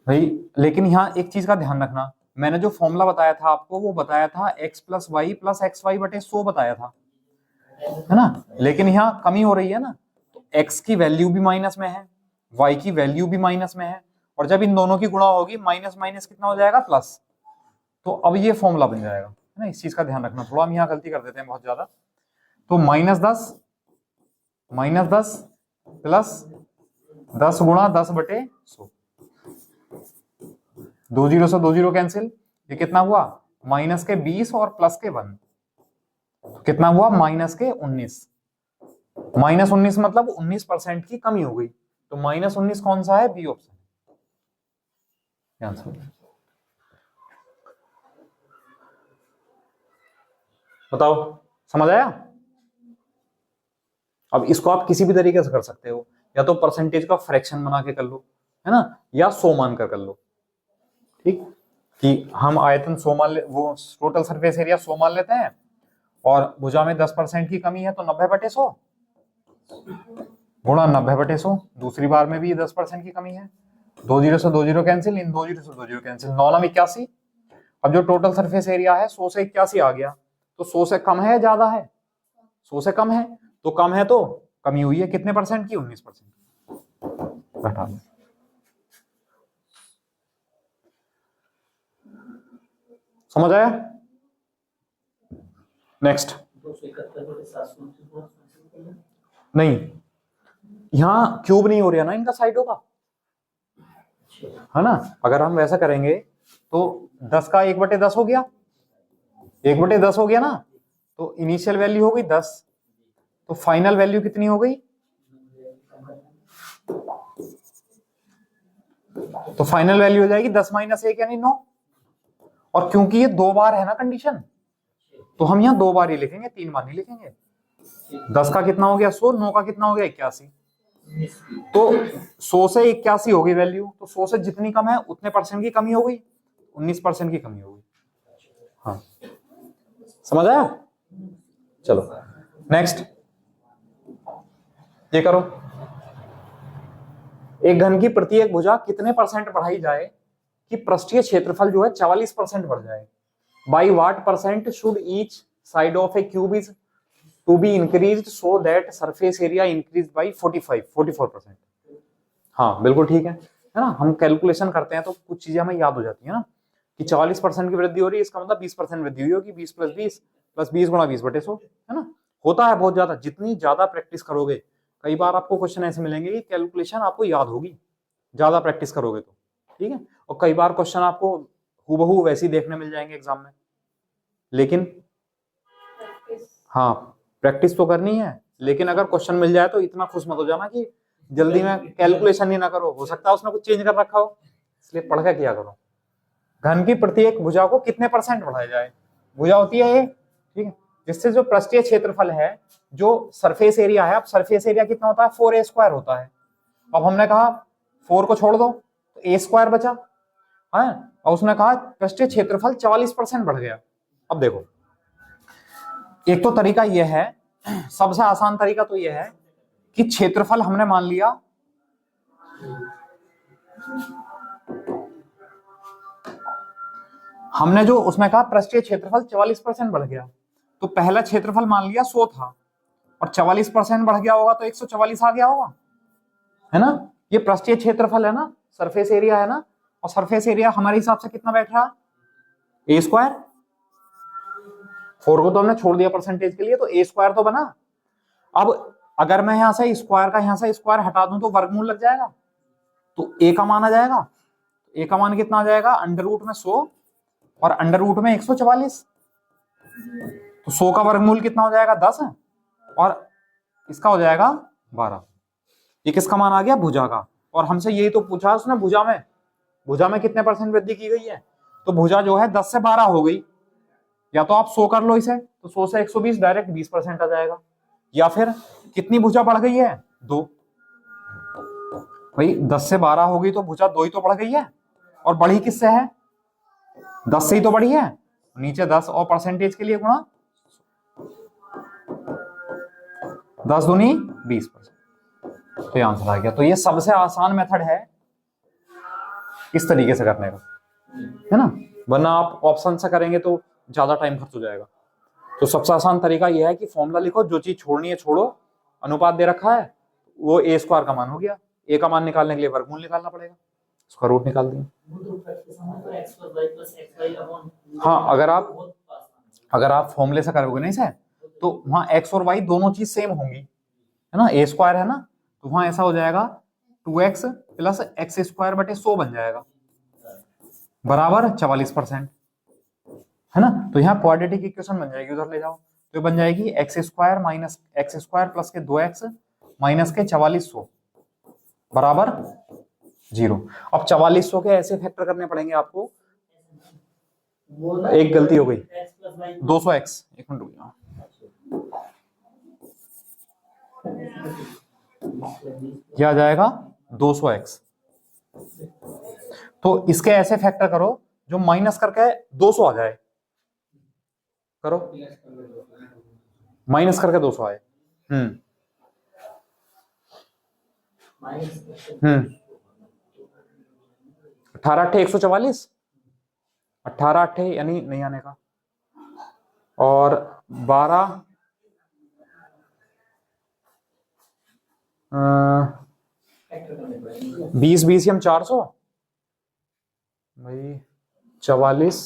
भाई, लेकिन यहां एक चीज का ध्यान रखना, मैंने जो फॉर्मूला बताया था आपको वो बताया था x plus Y plus X Y बटे 100 बताया था, है ना। लेकिन यहाँ कमी हो रही है ना, तो x की वैल्यू भी माइनस में है, y की वैल्यू भी माइनस में है, और जब इन दोनों की गुणा होगी माइनस माइनस कितना हो जाएगा, प्लस। तो अब ये फॉर्मूला बन जाएगा, है ना। इस चीज का ध्यान रखना, थोड़ा हम यहाँ गलती कर देते हैं बहुत ज्यादा। तो -10 प्लस 10 गुणा 10 बटे 100, 2 जीरो से 2 जीरो कैंसिल, ये कितना हुआ, माइनस के 20 और प्लस के 1, तो कितना हुआ, माइनस के 19। माइनस 19 मतलब 19% की कमी हो गई, तो -19 कौन सा है, बी ऑप्शन आंसर। बताओ, समझ आया। अब इसको आप किसी भी तरीके से कर सकते हो, या तो परसेंटेज का फ्रैक्शन बना के कर लो, है ना, या 100 मान कर लो, ठीक, कि हम आयतन 100 मान ले, वो टोटल सरफेस एरिया 100 मान लेते हैं, और भुजा में 10% की कमी है तो 90/100 गुणा 90/100, दूसरी बार में भी 10% की कमी है, 2 जीरो से 2 जीरो कैंसिल, इन 2 जीरो से 2 जीरो कैंसिल, 9 9 81। अब जो टोटल सरफेस एरिया है 100 से 81 आ गया, तो 100 से कम है, ज्यादा है, 100 से कम है, तो कम है तो कमी हुई है कितने परसेंट की, 19%, घटा दें। समझ आया। नेक्स्ट, नहीं, यहां क्यूब नहीं हो रहा ना इनका साइडों का, है ना। अगर हम वैसा करेंगे तो 10 का 1/10 हो गया, 1/10 हो गया ना, तो इनिशियल वैल्यू हो गई 10, तो फाइनल वैल्यू कितनी हो गई, तो फाइनल वैल्यू हो जाएगी 10 - 1 यानी 9। और क्योंकि ये 2 बार है ना कंडीशन, तो हम यहाँ 2 बार ही लिखेंगे, 3 बार नहीं लिखेंगे। 10 का कितना हो गया 100, 9 का कितना हो गया 81, तो 100 से 81 हो गई वैल्यू, तो 100 से जितनी कम है उतने परसेंट की कमी हो गई, 19% की कमी हो गई। हाँ, समझ आया। चलो नेक्स्ट, ये करो, एक घन की प्रत्येक भुजा कितने परसेंट बढ़ाई जाए कि पृष्ठीय क्षेत्रफल जो है 44% बढ़ जाए, by what percent should each side of a cube is to be increased so that surface area increase by 44%। हाँ बिल्कुल ठीक है ना। हम कैलकुलेशन करते हैं तो कुछ चीजें हमें याद हो जाती है ना, कि 44% की वृद्धि हो रही है, इसका मतलब 20% वृद्धि हुई होगी, 20 + 20 + 20 गुणा 20/100, है ना। होता है बहुत ज्यादा, जितनी ज्यादा प्रैक्टिस करोगे, कई बार आपको क्वेश्चन ऐसे मिलेंगे कि कैलकुलेशन आपको याद होगी, ज्यादा प्रैक्टिस करोगे तो, ठीक है। और कई बार क्वेश्चन आपको हूबहू वैसे ही देखने मिल जाएंगे एग्जाम में, लेकिन हाँ प्रैक्टिस तो करनी है, लेकिन अगर क्वेश्चन मिल जाए तो इतना खुश मत हो जाना कि जल्दी में कैलकुलेशन ही ना करो, हो सकता है उसने कुछ चेंज कर रखा हो, इसलिए पढ़ के किया करो। घन की प्रत्येक भुजा को कितने परसेंट बढ़ाया जाए, भुजा होती है ये, ठीक है, जिससे जो पृष्ठीय क्षेत्रफल है, जो सरफेस एरिया है, अब सरफेस एरिया कितना होता है 4a² होता है। अब हमने कहा 4 को छोड़ दो तो a² बचा है, और उसने कहा पृष्ठीय क्षेत्रफल 44% बढ़ गया। अब देखो, एक तो तरीका यह है, सबसे आसान तरीका तो यह है कि क्षेत्रफल हमने मान लिया, हमने जो उसमें कहा पृष्ठीय क्षेत्रफल 44% बढ़ गया, तो पहला क्षेत्रफल मान लिया 100 था, और 44% बढ़ गया होगा तो 144 आ गया होगा, है ना। ये पृष्ठीय क्षेत्रफल है ना, सरफेस एरिया है ना, और सरफेस एरिया हमारे हिसाब से कितना बैठ रहा, a²। 4 को तो हमने छोड़ दिया परसेंटेज के लिए, तो a² तो बना। अब अगर मैं यहां से स्क्वायर का यहां से स्क्वायर हटा दूं तो वर्गमूल लग जाएगा, तो a का मान आ जाएगा, a का मान कितना आ जाएगा, √ में 100 और √ में 144, तो 100 का वर्गमूल कितना हो जाएगा 10 और इसका हो जाएगा 12। ये किसका मान आ गया, भुजा का। और हमसे यही तो पूछा उसने, भुजा में कितने परसेंट वृद्धि की गई है, तो भुजा जो है 10 से 12 हो गई, या तो आप 100 कर लो इसे, तो 100 से 120 डायरेक्ट 20% आ जाएगा, या फिर कितनी भुजा बढ़ गई है 2, भाई 10 से 12 हो गई तो भुजा 2 ही तो बढ़ गई है, और बढ़ी किससे है, 10 से ही तो बढ़ी है, नीचे 10 और परसेंटेज के लिए गुणा, 10 दूनी 20%, तो ये आंसर आ गया। तो ये सबसे आसान मेथड है इस तरीके से करने का, है ना। वरना आप ऑप्शन से करेंगे तो ज्यादा टाइम खर्च हो जाएगा। तो सबसे आसान तरीका यह है कि फॉर्मूला लिखो, जो चीज छोड़नी है छोड़ो, अनुपात दे रखा है वो ए स्क्वायर का मान हो गया, ए का मान निकालने के लिए वर्गमूल निकालना पड़ेगा, उसका रूट निकाल दिया। हाँ, अगर आप फॉर्मूले से करोगे नहीं सर, तो वहां एक्स और वाई दोनों चीज सेम होंगी, है ना, ए स्क्वायर है ना, तो वहां ऐसा हो जाएगा 2x प्लस एक्स स्क्वायर बटे 100 बन जाएगा बराबर 44%, है ना। तो यहाँ क्वाड्रेटिक इक्वेशन बन जाएगी, उधर ले जाओ तो ये बन जाएगी x square minus x square plus के 2x माइनस के 4400 बराबर 0। अब 4400 के ऐसे फैक्टर करने पड़ेंगे आपको, एक गलती हो गई, 200x, एक मिनट रुक जाओ, क्या आ जाएगा 200x। तो इसके ऐसे फैक्टर करो जो माइनस करके 200 आ जाए, करो माइनस करके 200 आए। 18 8 144, 18 8 यानी नहीं आने का, और 12 20 20 हम 400 भाई, 44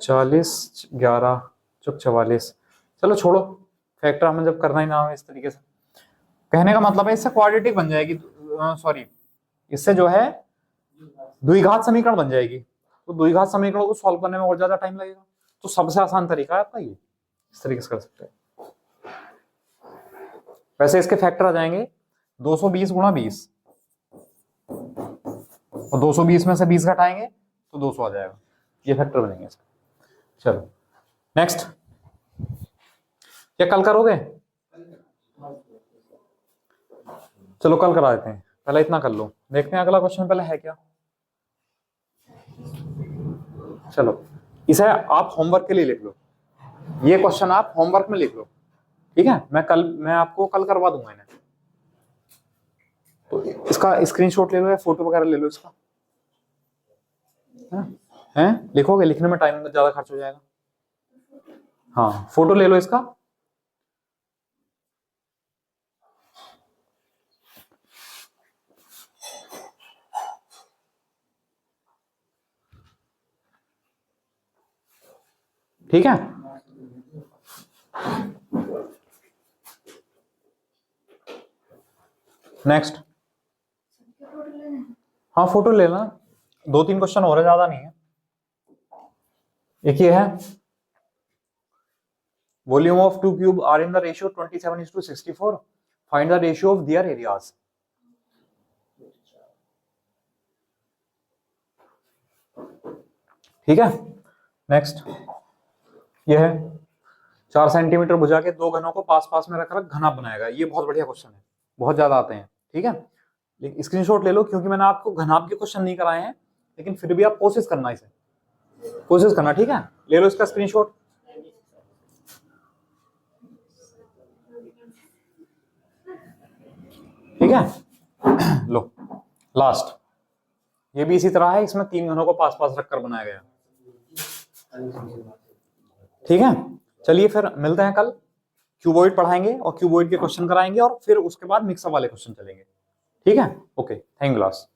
40 11 चुप 44, चलो छोड़ो, फैक्टर हमें जब करना ही ना हो इस तरीके से, कहने का मतलब है इससे क्वाड्रेटिक बन जाएगी, सॉरी इससे जो है द्विघात समीकरण बन जाएगी, तो द्विघात समीकरणों को सॉल्व करने में और ज्यादा टाइम लगेगा, तो सबसे आसान तरीका है आपका ये, इस तरीके से कर सकते हैं। वैसे इसके फैक्टर आ जाएंगे 220 गुणा 20, और 220 में से 20 घटाएंगे तो 200 आ जाएगा, ये फैक्टर बनेंगे इसका। चलो नेक्स्ट, क्या कल करोगे? चलो कल करा देते हैं, पहले इतना कर लो, देखते हैं अगला क्वेश्चन पहले है क्या। चलो इसे आप होमवर्क के लिए लिख लो, ये क्वेश्चन आप होमवर्क में लिख लो, ठीक है, मैं आपको कल करवा दूंगा इन्हें, तो इसका स्क्रीनशॉट ले लो या फोटो वगैरह ले लो इसका, है लिखोगे, लिखने में टाइम ज्यादा खर्च हो जाएगा, हाँ फोटो ले लो इसका। ठीक है, नेक्स्ट, हाँ फोटो लेना, 2-3 क्वेश्चन हो रहे, ज्यादा नहीं है। एक ये है, volume of 2 cube are in the ratio 27:64, find the ratio of their areas. ठीक है, नेक्स्ट ये है 4 सेंटीमीटर भुजा के 2 घनों को पास पास में रखकर घना बनाएगा, ये बहुत बढ़िया क्वेश्चन है, बहुत ज्यादा आते हैं, ठीक है, लेकिन स्क्रीनशॉट ले लो, क्योंकि मैंने आपको घनाभ के क्वेश्चन नहीं कराए हैं, लेकिन फिर भी आप कोशिश करना, इसे कोशिश करना, ठीक है, ले लो इसका स्क्रीनशॉट। ठीक है, लो लास्ट, ये भी इसी तरह है, इसमें 3 घनों को पास पास रखकर बनाया गया, ठीक है। चलिए फिर मिलते हैं कल, क्यूबॉइड पढ़ाएंगे और क्यूबॉइड के क्वेश्चन कराएंगे, और फिर उसके बाद मिक्सअप वाले क्वेश्चन चलेंगे, ठीक है, ओके, थैंक यू क्लास।